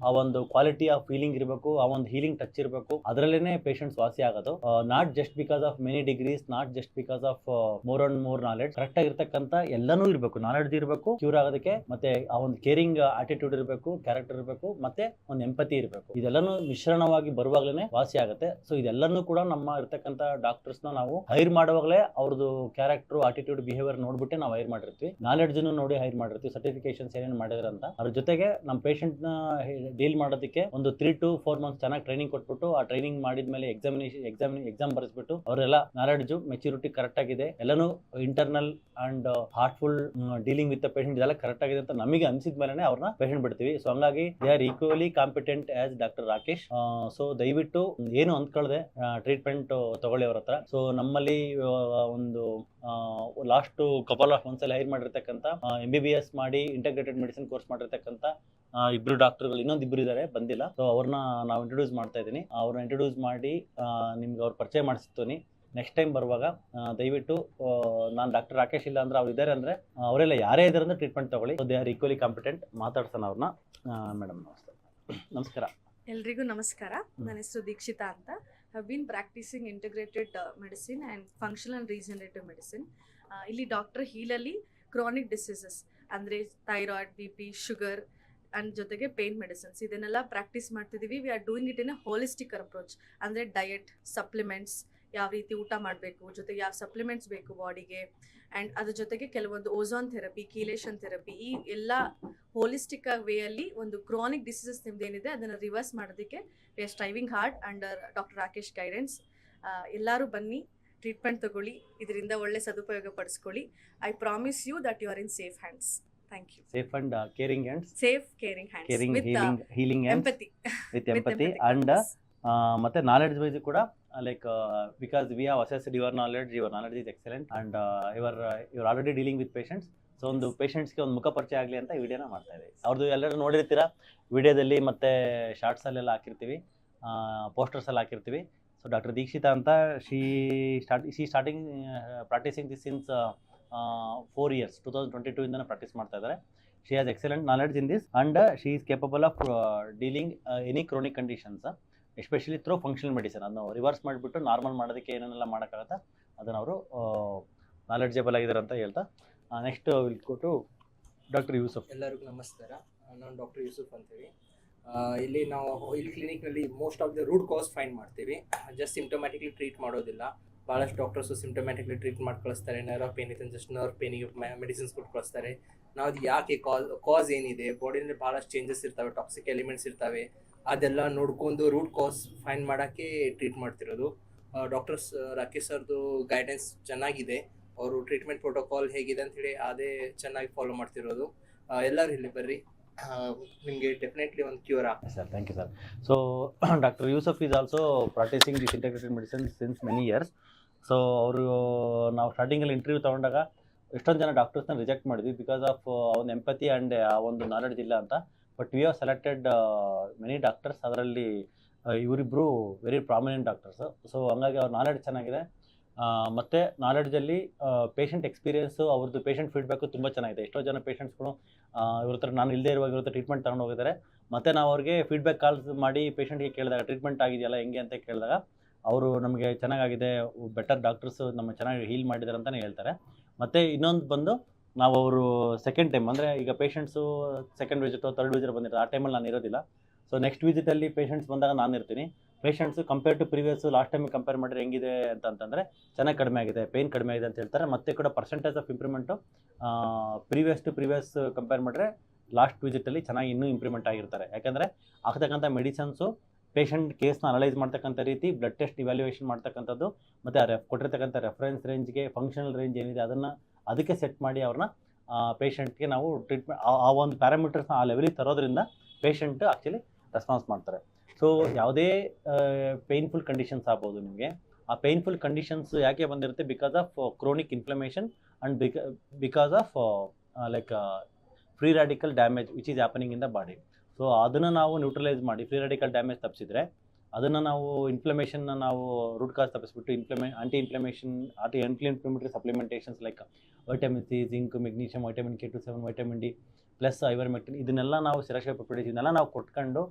ಆ ಒಂದು ಕ್ವಾಲಿಟಿ ಆಫ್ ಫೀಲಿಂಗ್ ಇರಬೇಕು, ಆ ಒಂದು ಹೀಲಿಂಗ್ ಟಚ್ ಇರಬೇಕು. ಅದರಲ್ಲೇ ಪೇಷಂಟ್ಸ್ ವಾಸಿ ಆಗೋದು. Not just because of many degrees, not just because of more and more knowledge. Correct ಆಗಿರ್ತಕ್ಕಂಥ ಎಲ್ಲನೂ ಇರಬೇಕು, ನಾಲೆಡ್ಜ್ ಇರಬೇಕು ಕ್ಯೂರ್ ಆಗೋದಕ್ಕೆ, ಮತ್ತೆ ಆ ಒಂದು ಕೇರಿಂಗ್ ಆಟಿಟ್ಯೂಡ್ ಇರಬೇಕು, ಕ್ಯಾರೆಕ್ಟರ್ ಇರಬೇಕು, ಮತ್ತೆ ಒಂದು ಎಂಪತಿ ಇರಬೇಕು. ಇದೆಲ್ಲನೂ ಮಿಶ್ರಣವಾಗಿ ಬರುವಾಗಲೇ ವಾಸಿ ಆಗುತ್ತೆ. ಸೊ ಇದೆಲ್ಲನೂ ಕೂಡ ನಮ್ಮ ಇರ್ತಕ್ಕಂಥ ಡಾಕ್ಟರ್ಸ್ನ ನಾವು ಹೈರ್ ಮಾಡುವಾಗಲೇ ಅವ್ರದ್ದು ಕ್ಯಾರೆಕ್ಟರ್, ಆಟಿಟ್ಯೂಡ್, ಬಿಹೇವಿಯರ್ ನೋಡ್ಬಿಟ್ಟೆ ನಾವು ಹೈರ್ ಮಾಡಿರ್ತೀವಿ. ನಾಲೆಡ್ಜನ್ನು ನೋಡಿ ಹೈರ್ ಮಾಡಿರ್ತೀವಿ, ಸರ್ಟಿಫಿಕೇಶನ್ಸ್ ಏನೇನು ಮಾಡಿದ್ರೆ ಅಂತ. ಅದ್ರ ಜೊತೆಗೆ ನಮ್ಮ ಪೇಷಂಟ್ನ ಡೀಲ್ ಮಾಡೋದಕ್ಕೆ ಒಂದು 3 to 4 months ಚೆನ್ನಾಗಿ ಟ್ರೈನಿಂಗ್ ಕೊಟ್ಬಿಟ್ಟು, ಆ ಟ್ರೈನಿಂಗ್ ಮಾಡಿದ್ಮೇಲೆ ಎಕ್ಸಾಮ್ ಬರೆಸ್ಬಿಟ್ಟು ಅವರೆಲ್ಲ ನಾಲೆಡ್ಜು, ಮೆಚುರಿಟಿ ಕರೆಕ್ಟ್ ಆಗಿದೆ, ಎಲ್ಲನೂ internal and heartful dealing with the patient ಇದೆಲ್ಲ ಕರೆಕ್ಟ್ ಆಗಿದೆ ಅಂತ ನಮಗೆ ಅನಿಸಿದ ಮೇಲೆ ಅವ್ರನ್ನ ಪೇಷಂಟ್ ಬಿಡ್ತೀವಿ. ಸೊ ಹಂಗಾಗಿ they are equally competent as doctor Rakesh. So ದಯವಿಟ್ಟು ಏನು ಅಂದ್ಕೊಳ್ಳದೆ ಟ್ರೀಟ್ಮೆಂಟ್ ತಗೊಳ್ಳಿ ಅವ್ರ ಹತ್ರ. ಸೊ ನಮ್ಮಲ್ಲಿ ಒಂದು ಲಾಸ್ಟ್ ಕಪಲ್ ಆಫ್ ಮಂತ್ಸ್ ಅಲ್ಲಿ ಹೈರ್ ಮಾಡಿರ್ತಕ್ಕಂಥ MBBS ಮಾಡಿ ಇಂಟಗ್ರೇಟೆಡ್ ಮೆಡಿಸಿನ್ ಕೋರ್ಸ್ ಮಾಡಿರ್ತಕ್ಕಂಥ 2 ಡಾಕ್ಟರ್ಗಳು, ಇನ್ನೊಂದಿಬ್ರು ಇದ್ದಾರೆ ಬಂದಿಲ್ಲ. ಸೊ ಅವ್ರನ್ನ ನಾವು ಇಂಟ್ರೊಡ್ಯೂಸ್ ಮಾಡ್ತಾ ಇದ್ದೀನಿ. ಅವ್ರನ್ನ ಇಂಟ್ರೊಡ್ಯೂಸ್ ಮಾಡಿ ನಿಮ್ಗೆ ಅವ್ರ ಪರಿಚಯ ಮಾಡಿಸ್ತೀನಿ. ನೆಕ್ಸ್ಟ್ ಟೈಮ್ ಬರುವಾಗ ದಯವಿಟ್ಟು ನಾನು ಡಾಕ್ಟರ್ ರಾಕೇಶ್ ಇಲ್ಲ ಅಂದ್ರೆ ಅವ್ರು ಇದ್ದಾರೆ ಅಂದರೆ ಅವರೆಲ್ಲ ಯಾರೇ ಇದ್ದಾರೆ ಅಂದರೆ ಟ್ರೀಟ್ಮೆಂಟ್ ತಗೊಳ್ಳಿ. They are equally competent. ಮಾತಾಡ್ಸೋಣ ಅವ್ರನ್ನ. ಮೇಡಮ್ ನಮಸ್ತೆ. ನಮಸ್ಕಾರ. ಎಲ್ರಿಗೂ ನಮಸ್ಕಾರ. ನನ್ನ ಹೆಸರು ದೀಕ್ಷಿತಾ ಅಂತ. have been practicing integrated medicine and functional and regenerative medicine. ಇಲ್ಲಿ ಡಾಕ್ಟರ್ ಹೀಲಲ್ಲಿ ಕ್ರಾನಿಕ್ ಡಿಸೀಸಸ್ ಅಂದರೆ ಥೈರಾಯ್ಡ್, BP, ಶುಗರ್ ಆ್ಯಂಡ್ ಜೊತೆಗೆ ಪೇನ್ ಮೆಡಿಸಿನ್ಸ್ ಇದನ್ನೆಲ್ಲ ಪ್ರಾಕ್ಟೀಸ್ ಮಾಡ್ತಿದ್ದೀವಿ. We are doing it in a holistic approach. ಅಂದರೆ ಡಯಟ್, ಸಪ್ಲಿಮೆಂಟ್ಸ್, ಯಾವ ರೀತಿ ಊಟ ಮಾಡಬೇಕು, ಜೊತೆಗೆ ಯಾವ ಸಪ್ಲಿಮೆಂಟ್ಸ್ ಬೇಕು ಬಾಡಿಗೆ, ಆ್ಯಂಡ್ ಅದ್ರ ಜೊತೆಗೆ ಕೆಲವೊಂದು ಓಝೋನ್ ಥೆರಪಿ, ಕೀಲೇಷನ್ ಥೆರಪಿ, ಈ ಎಲ್ಲ ಹೋಲಿಸ್ಟಿಕ್ ವೇಯಲ್ಲಿ ಒಂದು ಕ್ರಾನಿಕ್ ಡಿಸೀಸಸ್ ನಿಮ್ದೇನಿದೆ ಅದನ್ನು ರಿವರ್ಸ್ ಮಾಡೋದಕ್ಕೆ we are striving hard under doctor Rakesh guidance. ಎಲ್ಲರೂ ಬನ್ನಿ, ಟ್ರೀಟ್ಮೆಂಟ್ ತಗೊಳ್ಳಿ, ಇದರಿಂದ ಒಳ್ಳೆ ಸದುಪಯೋಗ ಪಡಿಸ್ಕೊಳ್ಳಿ. I promise you that you are in safe hands. Thank you. Safe and caring hands. Safe caring hands with healing hands empathy. With empathy and ಮತ್ತೆ knowledge wise ಕೂಡ like because we have assessed your knowledge is excellent and your already dealing with patients. So ಒಂದು ಪೇಷಂಟ್ಸ್ಗೆ ಒಂದು ಮುಖ ಪರಿಚಯ ಆಗಲಿ ಅಂತ ವಿಡಿಯೋನ ಮಾಡ್ತಾ ಇದ್ದೀವಿ. ಅವ್ರದ್ದು ಎಲ್ಲರೂ ನೋಡಿರ್ತೀರಾ ವಿಡಿಯೋದಲ್ಲಿ, ಮತ್ತು ಶಾರ್ಟ್ಸಲ್ಲೆಲ್ಲ ಹಾಕಿರ್ತೀವಿ, ಪೋಸ್ಟರ್ಸಲ್ಲಿ ಹಾಕಿರ್ತೀವಿ. ಸೊ ಡಾಕ್ಟರ್ ದೀಕ್ಷಿತಾ ಅಂತ she starting practising this since 4 years 2022 ಇಂದನೇ ಪ್ರಾಕ್ಟೀಸ್ ಮಾಡ್ತಾ ಇದ್ದಾರೆ. She has excellent knowledge in this and she is capable of dealing any chronic conditions, especially through functional medicine. ಅದನ್ನು ರಿವರ್ಸ್ ಮಾಡಿಬಿಟ್ಟು ನಾರ್ಮಲ್ ಮಾಡೋದಕ್ಕೆ ಏನೇನೆಲ್ಲ ಮಾಡೋಕ್ಕಾಗತ್ತೆ ಅದನ್ನು ಅವರು ನಾಲೆಡ್ಜೇಬಲ್ ಆಗಿದ್ದಾರೆ ಅಂತ ಹೇಳ್ತಾ next will go to doctor Yusuf. ಎಲ್ಲರಿಗೂ ನಮಸ್ಕಾರ. ನಾನು ಡಾಕ್ಟರ್ ಯೂಸುಫ್ ಅಂತೇಳಿ. ಇಲ್ಲಿ ನಾವು ಇಲ್ಲಿ ಕ್ಲಿನಿಕ್ನಲ್ಲಿ most of the root cause find ಮಾಡ್ತೀವಿ. ಜಸ್ಟ್ ಸಿಂಪ್ಟಮ್ಯಾಟಿಕ್ಲಿ ಟ್ರೀಟ್ ಮಾಡೋದಿಲ್ಲ. ಭಾಳಷ್ಟು ಡಾಕ್ಟರ್ಸು ಸಿಂಪ್ಟಮ್ಯಾಟಿಕ್ಲಿ ಟ್ರೀಟ್ ಮಾಡಿ ಕಳಿಸ್ತಾರೆ. ನರ್ವ್ ಪೇನ್ ಇದೆ ಜಸ್ಟ್ ನರ್ವ್ ಪೇನಿಗೆ ಮೆಡಿಸಿನ್ಸ್ ಕೊಟ್ಟು ಕಳಿಸ್ತಾರೆ. ನಾವು ಅದು ಯಾಕೆ ಕಾಸ್ ಏನಿದೆ, ಬಾಡಿಯಲ್ಲಿ ಭಾಳಷ್ಟು ಚೇಂಜಸ್ ಇರ್ತವೆ, ಟಾಕ್ಸಿಕ್ ಎಲಿಮೆಂಟ್ಸ್ ಇರ್ತವೆ, ಅದೆಲ್ಲ ನೋಡ್ಕೊಂಡು ರೂಟ್ ಕಾಸ್ ಫೈಂಡ್ ಮಾಡೋಕ್ಕೆ ಟ್ರೀಟ್ ಮಾಡ್ತಿರೋದು. ಡಾಕ್ಟರ್ಸ್ ರಾಕೇಶ್ ಸರ್ದು ಗೈಡೆನ್ಸ್ ಚೆನ್ನಾಗಿದೆ. ಅವರು ಟ್ರೀಟ್ಮೆಂಟ್ ಪ್ರೋಟೋಕಾಲ್ ಹೇಗಿದೆ ಅಂಥೇಳಿ ಅದೇ ಚೆನ್ನಾಗಿ ಫಾಲೋ ಮಾಡ್ತಿರೋದು. ಎಲ್ಲರೂ ಇಲ್ಲಿ ಬರ್ರಿ, ನಿಮಗೆ ಡೆಫಿನೆಟ್ಲಿ ಒಂದು ಕ್ಯೂರ್ ಆಗ್ತದೆ. Sir thank you sir. So doctor Yusuf is also practising this integrated medicine since many years. So ಅವರು ನಾವು ಸ್ಟಾರ್ಟಿಂಗಲ್ಲಿ ಇಂಟರ್ವ್ಯೂ ತೊಗೊಂಡಾಗ ಎಷ್ಟೊಂದು ಜನ ಡಾಕ್ಟರ್ಸ್ನ ರಿಜೆಕ್ಟ್ ಮಾಡಿದ್ವಿ ಬಿಕಾಸ್ ಆಫ್ ಒಂದು ಎಂಪತಿ ಆ್ಯಂಡ್ ಆ ಒಂದು ನಾಲೆಡ್ಜ್ ಇಲ್ಲ ಅಂತ. But we have selected many doctors. ಅದರಲ್ಲಿ ಇವರಿಬ್ಬರು ವೆರಿ ಪ್ರಾಮಿನೆಂಟ್ ಡಾಕ್ಟರ್ಸು. ಸೊ ಹಂಗಾಗಿ ಅವ್ರ ನಾಲೆಡ್ಜ್ ಚೆನ್ನಾಗಿದೆ. ಮತ್ತು ನಾಲೆಡ್ಜಲ್ಲಿ ಪೇಷಂಟ್ ಎಕ್ಸ್ಪೀರಿಯೆನ್ಸು, ಅವ್ರದ್ದು ಪೇಷಂಟ್ ಫೀಡ್ಬ್ಯಾಕು ತುಂಬ ಚೆನ್ನಾಗಿದೆ. ಎಷ್ಟೋ ಜನ ಪೇಷಂಟ್ಸ್ಗಳು ಇವ್ರ ಹತ್ರ ನಾನು ಇಲ್ಲದೆ ಇರುವಾಗ ಇವ್ರ ಹತ್ರ ಟ್ರೀಟ್ಮೆಂಟ್ ತೊಗೊಂಡು ಹೋಗಿದ್ದಾರೆ. ಮತ್ತು ನಾವು ಅವ್ರಿಗೆ ಫೀಡ್ಬ್ಯಾಕ್ ಕಾಲ್ಸ್ ಮಾಡಿ ಪೇಷಂಟ್ಗೆ ಕೇಳಿದಾಗ ಟ್ರೀಟ್ಮೆಂಟ್ ಆಗಿದೆಯಲ್ಲ ಹೆಂಗೆ ಅಂತ ಕೇಳಿದಾಗ ಅವರು ನಮಗೆ ಚೆನ್ನಾಗಾಗಿದೆ, ಬೆಟರ್ ಡಾಕ್ಟರ್ಸು ನಮ್ಮ ಚೆನ್ನಾಗಿ ಹೀಲ್ ಮಾಡಿದ್ದಾರೆ ಅಂತಲೇ ಹೇಳ್ತಾರೆ. ಮತ್ತು ಇನ್ನೊಂದು ಬಂದು ನಾವು ಅವರು ಸೆಕೆಂಡ್ ಟೈಮ್ ಅಂದರೆ ಈಗ patients second visit third visit ಬಂದಿರ್ತಾರೆ, ಆ ಟೈಮಲ್ಲಿ ನಾನು ಇರೋದಿಲ್ಲ. ಸೊ ನೆಕ್ಸ್ಟ್ ವಿಸಿಟಲ್ಲಿ ಪೇಷಂಟ್ಸ್ ಬಂದಾಗ ನಾನು ಇರ್ತೀನಿ. Patients compare to previous last ಟೈಮಿಗೆ ಕಂಪೇರ್ ಮಾಡಿದ್ರೆ ಹೆಂಗಿದೆ ಅಂತಂದರೆ ಚೆನ್ನಾಗಿ ಕಡಿಮೆ ಆಗಿದೆ, ಪೇಯ್ನ್ ಕಡಿಮೆ ಆಗಿದೆ ಅಂತ ಹೇಳ್ತಾರೆ. ಮತ್ತು ಕೂಡ percentage of improvement previous compare ಮಾಡಿದ್ರೆ ಲಾಸ್ಟ್ ವಿಸಿಟಲ್ಲಿ ಚೆನ್ನಾಗಿ ಇನ್ನೂ ಇಂಪ್ರೂವ್ಮೆಂಟ್ ಆಗಿರ್ತಾರೆ. ಯಾಕೆಂದರೆ ಆಗ್ತಕ್ಕಂಥ ಮೆಡಿಸನ್ಸು ಪೇಷಂಟ್ ಕೇಸ್ನ ಅನಲೈಸ್ ಮಾಡ್ತಕ್ಕಂಥ ರೀತಿ, ಬ್ಲಡ್ ಟೆಸ್ಟ್ ಇವ್ಯಾಲ್ಯೂಯೇಷನ್ ಮಾಡ್ತಕ್ಕಂಥದ್ದು, ಮತ್ತು ಕೊಟ್ಟಿರ್ತಕ್ಕಂಥ ರೆಫರೆನ್ಸ್ ರೇಂಜ್ಗೆ ಫಂಕ್ಷನಲ್ ರೇಂಜ್ ಏನಿದೆ ಅದಕ್ಕೆ ಸೆಟ್ ಮಾಡಿ ಅವ್ರನ್ನ ಪೇಷಂಟ್ಗೆ ನಾವು ಟ್ರೀಟ್ಮೆಂಟ್ ಆ ಒಂದು ಪ್ಯಾರಾಮೀಟರ್ಸ್ನ ಆ ಲೆವೆಲಿಗೆ ತರೋದ್ರಿಂದ ಪೇಷಂಟ್ ಆ್ಯಕ್ಚುಲಿ ರೆಸ್ಪಾನ್ಸ್ ಮಾಡ್ತಾರೆ. ಸೊ ಯಾವುದೇ ಪೇಯ್ನ್ಫುಲ್ ಕಂಡೀಷನ್ಸ್ ಆಗ್ಬೋದು ನಿಮಗೆ. ಆ ಪೇಯ್ನ್ಫುಲ್ ಕಂಡೀಷನ್ಸ್ ಯಾಕೆ ಬಂದಿರುತ್ತೆ? Because of chronic inflammation and because of like free radical damage which is happening in the body. So ಅದನ್ನು ನಾವು ನ್ಯೂಟ್ರಲೈಸ್ ಮಾಡಿ ಫ್ರೀ ರ್ಯಾಡಿಕಲ್ ಡ್ಯಾಮೇಜ್ ತಪ್ಪಿಸಿದ್ರೆ ಅದನ್ನು ನಾವು ಇನ್ಫ್ಲಮೇಷನ್ನ ನಾವು ರೂಟ್ ಕಾಸ್ ತಪ್ಪಿಸ್ಬಿಟ್ಟು anti inflammatory supplementations like vitamin C, zinc, magnesium, vitamin K27, vitamin D plus ivermectin ಇದನ್ನೆಲ್ಲ ನಾವು ಸಿರಕ್ಷೆಪಡಿಸಿ ಇದನ್ನೆಲ್ಲ ನಾವು ಕೊಟ್ಕೊಂಡು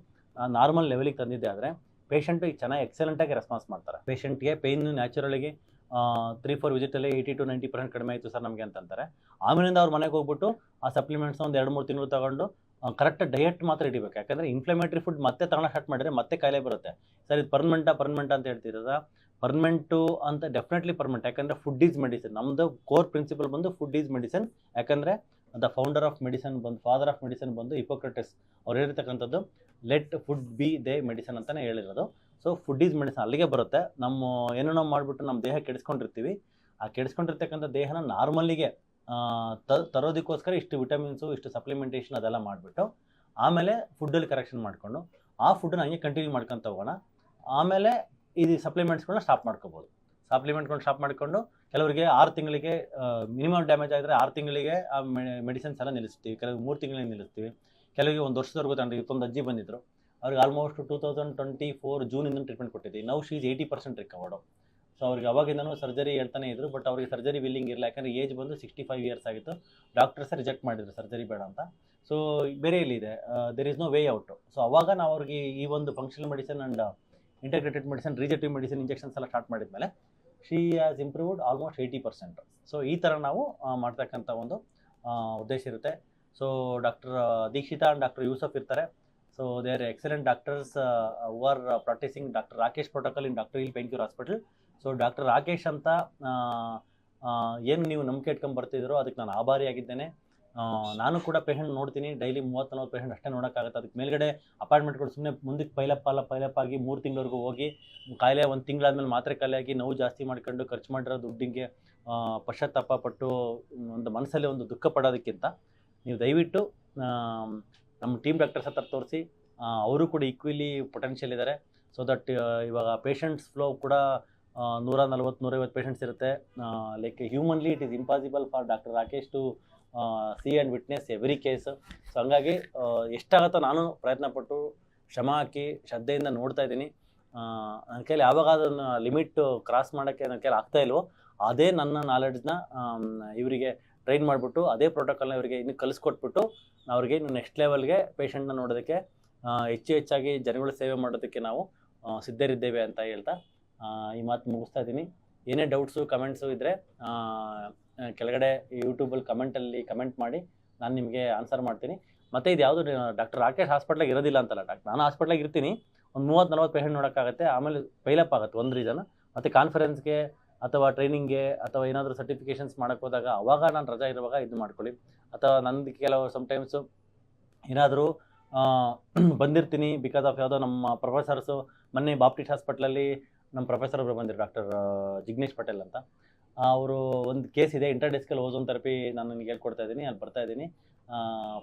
ನಾರ್ಮಲ್ ಲೆವೆಲಿಗೆ ತಂದಿದ್ದೆ ಆದರೆ ಪೇಷಂಟು ಈಗ ಚೆನ್ನಾಗಿ ಎಕ್ಸಲೆಂಟಾಗಿ ರೆಸ್ಪಾನ್ಸ್ ಮಾಡ್ತಾರೆ. ಪೇಷಂಟ್ಗೆ ಪೇಯ್ನು ನ್ಯಾಚುರಲಿಗೆ 3-4 ವಿಸಿಟಲ್ಲಿ 80 to 90% ಕಡಿಮೆ ಆಯಿತು ಸರ್ ನಮಗೆ ಅಂತಂತಾರೆ. ಆಮೇಲಿಂದ ಅವ್ರ ಮನೆಗೆ ಹೋಗ್ಬಿಟ್ಟು ಆ ಸಪ್ಲಿಮೆಂಟ್ಸ್ನ ಒಂದು 2-3 ತಿಂಗಳು ತೊಗೊಂಡು ಕರೆಕ್ಟ್ ಡಯಟ್ ಮಾತ್ರ ಹಿಡಿಬೇಕು. ಯಾಕಂದರೆ ಇನ್ಫ್ಲಮೇಟ್ರಿ ಫುಡ್ ಮತ್ತೆ ತಗೊಳ್ಳೋ ಸ್ಟಾರ್ಟ್ ಮಾಡಿದ್ರೆ ಮತ್ತೆ ಕಾಯಿಲೆ ಬರುತ್ತೆ. ಸರ್ ಇದು ಪರ್ಮನೆಂಟ್ ಅಂತ ಹೇಳ್ತಿರೋದ? ಪರ್ಮನೆಂಟು ಅಂತ ಡೆಫಿನೆಟ್ಲಿ ಪರ್ಮನೆಂಟ್. ಯಾಕಂದರೆ ಫುಡ್ ಈಸ್ ಮೆಡಿಸಿನ್. ನಮ್ಮದು ಕೋರ್ ಪ್ರಿನ್ಸಿಪಲ್ ಬಂದು ಫುಡ್ ಈಸ್ ಮೆಡಿಸಿನ್. ಯಾಕಂದರೆ ದ ಫೌಂಡರ್ ಆಫ್ ಮೆಡಿಸಿನ್ ಬಂದು, ಫಾದರ್ ಆಫ್ ಮೆಡಿಸಿನ್ ಬಂದು ಹಿಪೋಕ್ರಟಿಸ್ ಅವ್ರು ಹೇಳಿರ್ತಕ್ಕಂಥದ್ದು let food be thy medicine ಅಂತಲೇ ಹೇಳಿರೋದು. ಸೊ ಫುಡ್ ಈಸ್ ಮೆಡಿಸಿನ್ ಅಲ್ಲಿಗೆ ಬರುತ್ತೆ. ಏನೋ ನಾವು ಮಾಡಿಬಿಟ್ಟು ನಮ್ಮ ದೇಹ ಕೆಡಿಸ್ಕೊಂಡಿರ್ತೀವಿ. ಆ ಕೆಡಿಸ್ಕೊಂಡಿರ್ತಕ್ಕಂಥ ದೇಹನ ನಾರ್ಮಲ್ಲಿಗೆ ತರೋದಕ್ಕೋಸ್ಕರ ಇಷ್ಟು ವಿಟಮಿನ್ಸು, ಇಷ್ಟು ಸಪ್ಲಿಮೆಂಟೇಷನ್ ಅದೆಲ್ಲ ಮಾಡಿಬಿಟ್ಟು ಆಮೇಲೆ ಫುಡ್ಡಲ್ಲಿ ಕರೆಕ್ಷನ್ ಮಾಡಿಕೊಂಡು ಆ ಫುಡ್ಡನ್ನ ಹಂಗೆ ಕಂಟಿನ್ಯೂ ಮಾಡ್ಕೊತ ಹೋಗೋಣ. ಆಮೇಲೆ ಇದು ಸಪ್ಲಿಮೆಂಟ್ಸ್ಗಳನ್ನ ಸ್ಟಾಪ್ ಮಾಡ್ಕೋಬೋದು. ಸ್ಟಾಪ್ ಮಾಡಿಕೊಂಡು ಕೆಲವರಿಗೆ 6 ತಿಂಗಳಿಗೆ ಮಿನಿಮಮ್ ಡ್ಯಾಮೇಜ್ ಆಗಿದ್ರೆ 6 ತಿಂಗಳಿಗೆ ಆ ಮೆಡಿಸಿನ್ಸ್ ಎಲ್ಲ ನಿಲ್ಲಿಸ್ತೀವಿ. ಕೆಲವು 3 ತಿಂಗಳಿಗೆ ನಿಲ್ಲಿಸ್ತೀವಿ. ಕೆಲವರಿಗೆ 1 ವರ್ಷದವರೆಗೂ ತಗೊಂಡು ಇವತ್ತೊಂದು ಅಜ್ಜಿ ಬಂದಿದ್ದರು. ಅವ್ರಿಗೆ ಆಲ್ಮೋಸ್ಟ್ 2024 ಜೂನಿಂದ ಟ್ರೀಟ್ಮೆಂಟ್ ಕೊಟ್ಟಿದ್ವಿ. ನಾವು ಶೀಸ್ 80% ರಿಕವರ್ಡು. ಸೊ ಅವ್ರಿಗೆ ಅವಾಗಿಂದನೂ ಸರ್ಜರಿ ಹೇಳ್ತಾನೆ ಇದ್ರು. ಬಟ್ ಅವ್ರಿಗೆ ಸರ್ಜರಿ ವಿಲ್ಲಿಂಗ್ ಇರಲ್ಲ. ಯಾಕಂದರೆ ಏಜ್ ಬಂದು 65 ಇಯರ್ಸ್ ಆಗಿತ್ತು. ಡಾಕ್ಟರ್ಸೇ ರಿಜೆಕ್ಟ್ ಮಾಡಿದ್ರು ಸರ್ಜರಿ ಬೇಡ ಅಂತ. ಸೊ ಬೇರೆ ಇಲ್ಲಿದೆ, there is no way out. So ಅವಾಗ ನಾವು ಅವ್ರಿಗೆ ಈ ಒಂದು functional medicine and integrated medicine, regenerative medicine, injections ಎಲ್ಲ ಸ್ಟಾರ್ಟ್ ಮಾಡಿದ್ಮೇಲೆ she has improved almost 80%. So ಈ ಥರ ನಾವು ಮಾಡ್ತಕ್ಕಂಥ ಒಂದು ಉದ್ದೇಶ ಇರುತ್ತೆ. So doctor Dikshita and doctor Yusuf ಇರ್ತಾರೆ. So they are excellent doctors who are practising doctor Rakesh protocol in doctor heal pain cure hospital. So doctor Rakesh ಅಂತ ಏನು ನೀವು ನಂಬಿಕೆ ಇಟ್ಕೊಂಡು ಬರ್ತಿದ್ದೀರೋ ಅದಕ್ಕೆ ನಾನು ಆಭಾರಿಯಾಗಿದ್ದೇನೆ. ನಾನು ಕೂಡ ಪೇಷಂಟ್ ನೋಡ್ತೀನಿ, ಡೈಲಿ 30-40 ಪೇಷಂಟ್ ಅಷ್ಟೇ ನೋಡೋಕ್ಕಾಗುತ್ತೆ. ಅದಕ್ಕೆ ಮೇಲ್ಗಡೆ ಅಪಾಯಿಂಟ್ಮೆಂಟ್ಗಳು ಸುಮ್ಮನೆ ಮುಂದಕ್ಕೆ ಪೈಲಪ್ ಆಗಿ 3 ತಿಂಗಳವರೆಗೂ ಹೋಗಿ ಕಾಯಿಲೆ 1 ತಿಂಗಳಾದ್ಮೇಲೆ ಮಾತ್ರೆ ಖಾಲಿಯಾಗಿ ನೋವು ಜಾಸ್ತಿ ಮಾಡ್ಕೊಂಡು ಖರ್ಚು ಮಾಡಿರೋ ದುಡ್ಡಿಗೆ ಪಶ್ಚಾತ್ತಾಪ ಪಟ್ಟು ಒಂದು ಮನಸ್ಸಲ್ಲಿ ಒಂದು ದುಃಖ ಪಡೋದಕ್ಕಿಂತ ನೀವು ದಯವಿಟ್ಟು ನಮ್ಮ ಟೀಮ್ ಡಾಕ್ಟರ್ಸ್ ಹತ್ರ ತೋರಿಸಿ. ಅವರು ಕೂಡ ಈಕ್ವಲಿ ಪೊಟೆನ್ಷಿಯಲ್ ಇದ್ದಾರೆ. ಸೊ ದಟ್ ಇವಾಗ ಪೇಷಂಟ್ಸ್ ಫ್ಲೋ ಕೂಡ 140-150 ಪೇಷಂಟ್ಸ್ ಇರುತ್ತೆ. Like humanly it is impossible for doctor Rakesh to see and witness every case. So ಹಂಗಾಗಿ ಎಷ್ಟಾಗುತ್ತೋ ನಾನು ಪ್ರಯತ್ನಪಟ್ಟು ಶ್ರಮ ಹಾಕಿ ಶ್ರದ್ಧೆಯಿಂದ ನೋಡ್ತಾ ಇದ್ದೀನಿ. ನನ್ನ ಕೈಲಿ ಯಾವಾಗ ಅದನ್ನು ಲಿಮಿಟ್ ಕ್ರಾಸ್ ಮಾಡೋಕ್ಕೆ ನನ್ನ ಕೈಲಿ ಆಗ್ತಾ ಇಲ್ವೋ ಅದೇ ನನ್ನ ನಾಲೆಡ್ಜ್ನ ಇವರಿಗೆ ಟ್ರೈನ್ ಮಾಡಿಬಿಟ್ಟು ಅದೇ ಪ್ರೋಟೋಕಾಲ್ನ ಇವರಿಗೆ ಇನ್ನು ಕಲಿಸ್ಕೊಟ್ಬಿಟ್ಟು ಅವ್ರಿಗೆ ಇನ್ನು ನೆಕ್ಸ್ಟ್ ಲೆವೆಲ್ಗೆ ಪೇಷಂಟ್ನ ನೋಡೋದಕ್ಕೆ ಹೆಚ್ಚಾಗಿ ಜನಗಳ ಸೇವೆ ಮಾಡೋದಕ್ಕೆ ನಾವು ಸಿದ್ಧರಿದ್ದೇವೆ ಅಂತ ಹೇಳ್ತಾ ಈ ಮಾತು ಮುಗಿಸ್ತಾ ಇದ್ದೀನಿ. ಏನೇ ಡೌಟ್ಸು ಕಮೆಂಟ್ಸು ಇದ್ದರೆ ಕೆಳಗಡೆ ಯೂಟ್ಯೂಬಲ್ಲಿ ಕಮೆಂಟ್ ಮಾಡಿ ನಾನು ನಿಮಗೆ ಆನ್ಸರ್ ಮಾಡ್ತೀನಿ. ಮತ್ತು ಇದು ಯಾವುದು ಡಾಕ್ಟರ್ ರಾಕೇಶ್ ಹಾಸ್ಪಿಟ್ಲಾಗ ಇರೋದಿಲ್ಲ ಅಂತಲ್ಲ, ನಾನು ಹಾಸ್ಪಿಟ್ಲಾಗ ಇರ್ತೀನಿ, ಒಂದು 30-40 ಪೇಷಂಟ್ ನೋಡೋಕ್ಕಾಗುತ್ತೆ. ಆಮೇಲೆ ಪೈಲಪ್ ಆಗುತ್ತೆ ಒಂದು ರೀಸನ್. ಮತ್ತು ಕಾನ್ಫರೆನ್ಸ್ಗೆ ಅಥವಾ ಟ್ರೈನಿಂಗ್ಗೆ ಅಥವಾ ಏನಾದರೂ ಸರ್ಟಿಫಿಕೇಷನ್ಸ್ ಮಾಡೋಕ್ಕೆ ಹೋದಾಗ ಅವಾಗ ನಾನು ರಜಾ ಇರುವಾಗ ಇದು ಮಾಡ್ಕೊಳ್ಳಿ. ಅಥವಾ ನನಗೆ ಕೆಲವು ಸಮ್ಟೈಮ್ಸು ಏನಾದರೂ ಬಂದಿರ್ತೀನಿ ಬಿಕಾಸ್ ಆಫ್ ಯಾವುದೋ ನಮ್ಮ ಪ್ರೊಫೆಸರ್ಸು. ಮೊನ್ನೆ ಬಾಪ್ಟಿಸ್ಟ್ ಹಾಸ್ಪಿಟ್ಲಲ್ಲಿ ನಮ್ಮ ಪ್ರೊಫೆಸರ್ ಒಬ್ಬರು ಬಂದಿರು, ಡಾಕ್ಟರ್ ಜಿಗ್ನೇಶ್ ಪಟೇಲ್ ಅಂತ. ಅವರು ಒಂದು ಕೇಸ್ ಇದೆ, ಇಂಟರ್ಡಿಸ್ಕಲ್ ಓಝೋನ್ ಥೆರಪಿ ನಾನು ನಿನಗೆ ಹೇಳ್ಕೊಡ್ತಾ ಇದ್ದೀನಿ, ಅಲ್ಲಿ ಬರ್ತಾ ಇದ್ದೀನಿ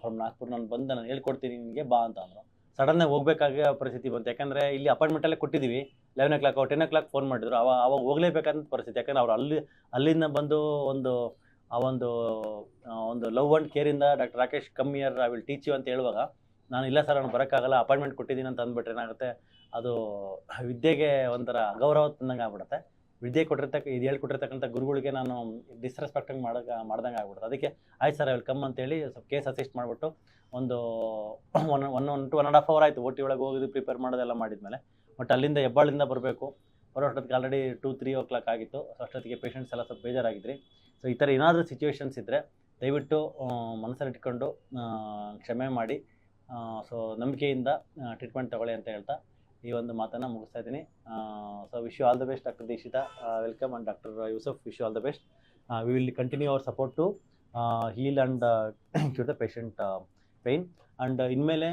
ಫ್ರಮ್ ನಾಗ್ಪುರ್, ನಾನು ಹೇಳ್ಕೊಡ್ತೀನಿ ನಿನಗೆ ಬಾ ಅಂತ ಅಂದರು. ಸಡನ್ನಾಗಿ ಹೋಗಬೇಕಾಗ ಪರಿಸ್ಥಿತಿ ಬಂತು. ಯಾಕಂದರೆ ಇಲ್ಲಿ ಅಪಾಯಿಂಟ್ಮೆಂಟಲ್ಲೇ ಕೊಟ್ಟಿದ್ದೀವಿ 11 o'clock 10 o'clock ಫೋನ್ ಮಾಡಿದ್ರು. ಅವಾಗ ಹೋಗಲೇಬೇಕಂತ ಪರಿಸ್ಥಿತಿ. ಯಾಕಂದರೆ ಅವ್ರು ಅಲ್ಲಿಂದ ಬಂದು ಒಂದು ಲವ್ ಆ್ಯಂಡ್ ಕೇರಿಂದ doctor Rakesh come here I will teach you ಅಂತ ಹೇಳುವಾಗ ನಾನು ಇಲ್ಲ ಸರ್ ನಾನು ಬರೋಕ್ಕಾಗಲ್ಲ, ಅಪಾಯಿಂಟ್ಮೆಂಟ್ ಕೊಟ್ಟಿದ್ದೀನಿ ಅಂತ ಅಂದ್ಬಿಟ್ರೆ ಏನಾಗುತ್ತೆ, ಅದು ವಿದ್ಯೆಗೆ ಒಂಥರ ಅಗೌರವ ತಂದಂಗೆ ಆಗ್ಬಿಡುತ್ತೆ. ವಿದ್ಯೆ ಇದು ಹೇಳ್ಕೊಟ್ಟಿರ್ತಕ್ಕಂಥ ಗುರುಗಳಿಗೆ ನಾನು ಡಿಸ್ರೆಸ್ಪೆಕ್ಟಂಗೆ ಮಾಡ್ದಂಗೆ ಆಗ್ಬಿಡುತ್ತೆ. ಅದಕ್ಕೆ ಆಯ್ತು ಸರ್ ಐ ವಿಲ್ ಕಮ್ ಅಂತೇಳಿ ಸ್ವಲ್ಪ ಕೇಸ್ ಅಸಿಸ್ಟ್ ಮಾಡಿಬಿಟ್ಟು ಒಂದು 1.5 hour ಆಯಿತು OT ಒಳಗೆ ಹೋಗಿದ್ದು ಪ್ರಿಪೇರ್ ಮಾಡೋದೆಲ್ಲ ಮಾಡಿದ್ಮೇಲೆ. ಬಟ್ ಅಲ್ಲಿಂದ ಹೆಬ್ಬಾಳಿಂದ ಬರಬೇಕು, ಬರೋಷ್ಟೊತ್ತಿಗೆ ಆಲ್ರೆಡಿ 2-3 o'clock ಆಗಿತ್ತು. ಸೊ ಅಷ್ಟೊತ್ತಿಗೆ ಪೇಷಂಟ್ಸ್ ಎಲ್ಲ ಸ್ವಲ್ಪ ಬೇಜಾರಾಗಿದ್ರಿ. ಸೊ ಈ ಥರ ಏನಾದರೂ ಸಿಚುವೇಶನ್ಸ್ ಇದ್ದರೆ ದಯವಿಟ್ಟು ಮನಸ್ಸಲ್ಲಿಟ್ಕೊಂಡು ಕ್ಷಮೆ ಮಾಡಿ ಸೊ ನಂಬಿಕೆಯಿಂದ ಟ್ರೀಟ್ಮೆಂಟ್ ತಗೊಳ್ಳಿ ಅಂತ ಹೇಳ್ತಾ ಈ ಒಂದು ಮಾತನ್ನು ಮುಗಿಸ್ತಾ ಇದ್ದೀನಿ. So wish you all the best doctor Dikshita, welcome, and doctor Yusuf wish you all the best. We will continue our support to heal and cure the patient pain. And ಇನ್ಮೇಲೆ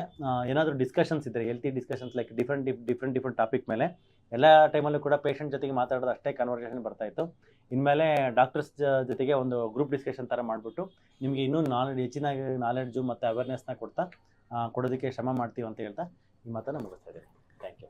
ಏನಾದರೂ ಡಿಸ್ಕಷನ್ಸ್ ಇದ್ದರೆ, healthy discussions like different topic ಮೇಲೆ ಎಲ್ಲ ಟೈಮಲ್ಲೂ ಕೂಡ patient ಜೊತೆಗೆ ಮಾತಾಡೋದು ಅಷ್ಟೇ ಕನ್ವರ್ಸೇಷನ್ ಬರ್ತಾಯಿತ್ತು. ಇನ್ಮೇಲೆ ಡಾಕ್ಟರ್ಸ್ ಜೊತೆಗೆ ಒಂದು ಗ್ರೂಪ್ ಡಿಸ್ಕಷನ್ ಥರ ಮಾಡಿಬಿಟ್ಟು ನಿಮಗೆ ಇನ್ನೂ ಹೆಚ್ಚಿನ ನಾಲೆಡ್ಜು ಮತ್ತು ಅವೇರ್ನೆಸ್ನ ಕೊಡೋದಕ್ಕೆ ಶ್ರಮ ಮಾಡ್ತೀವಿ ಅಂತ ಹೇಳ್ತಾ ಈ ಮಾತನ್ನು ಮುಗಿಸ್ತಾ ಇದ್ದೀನಿ. Thank you.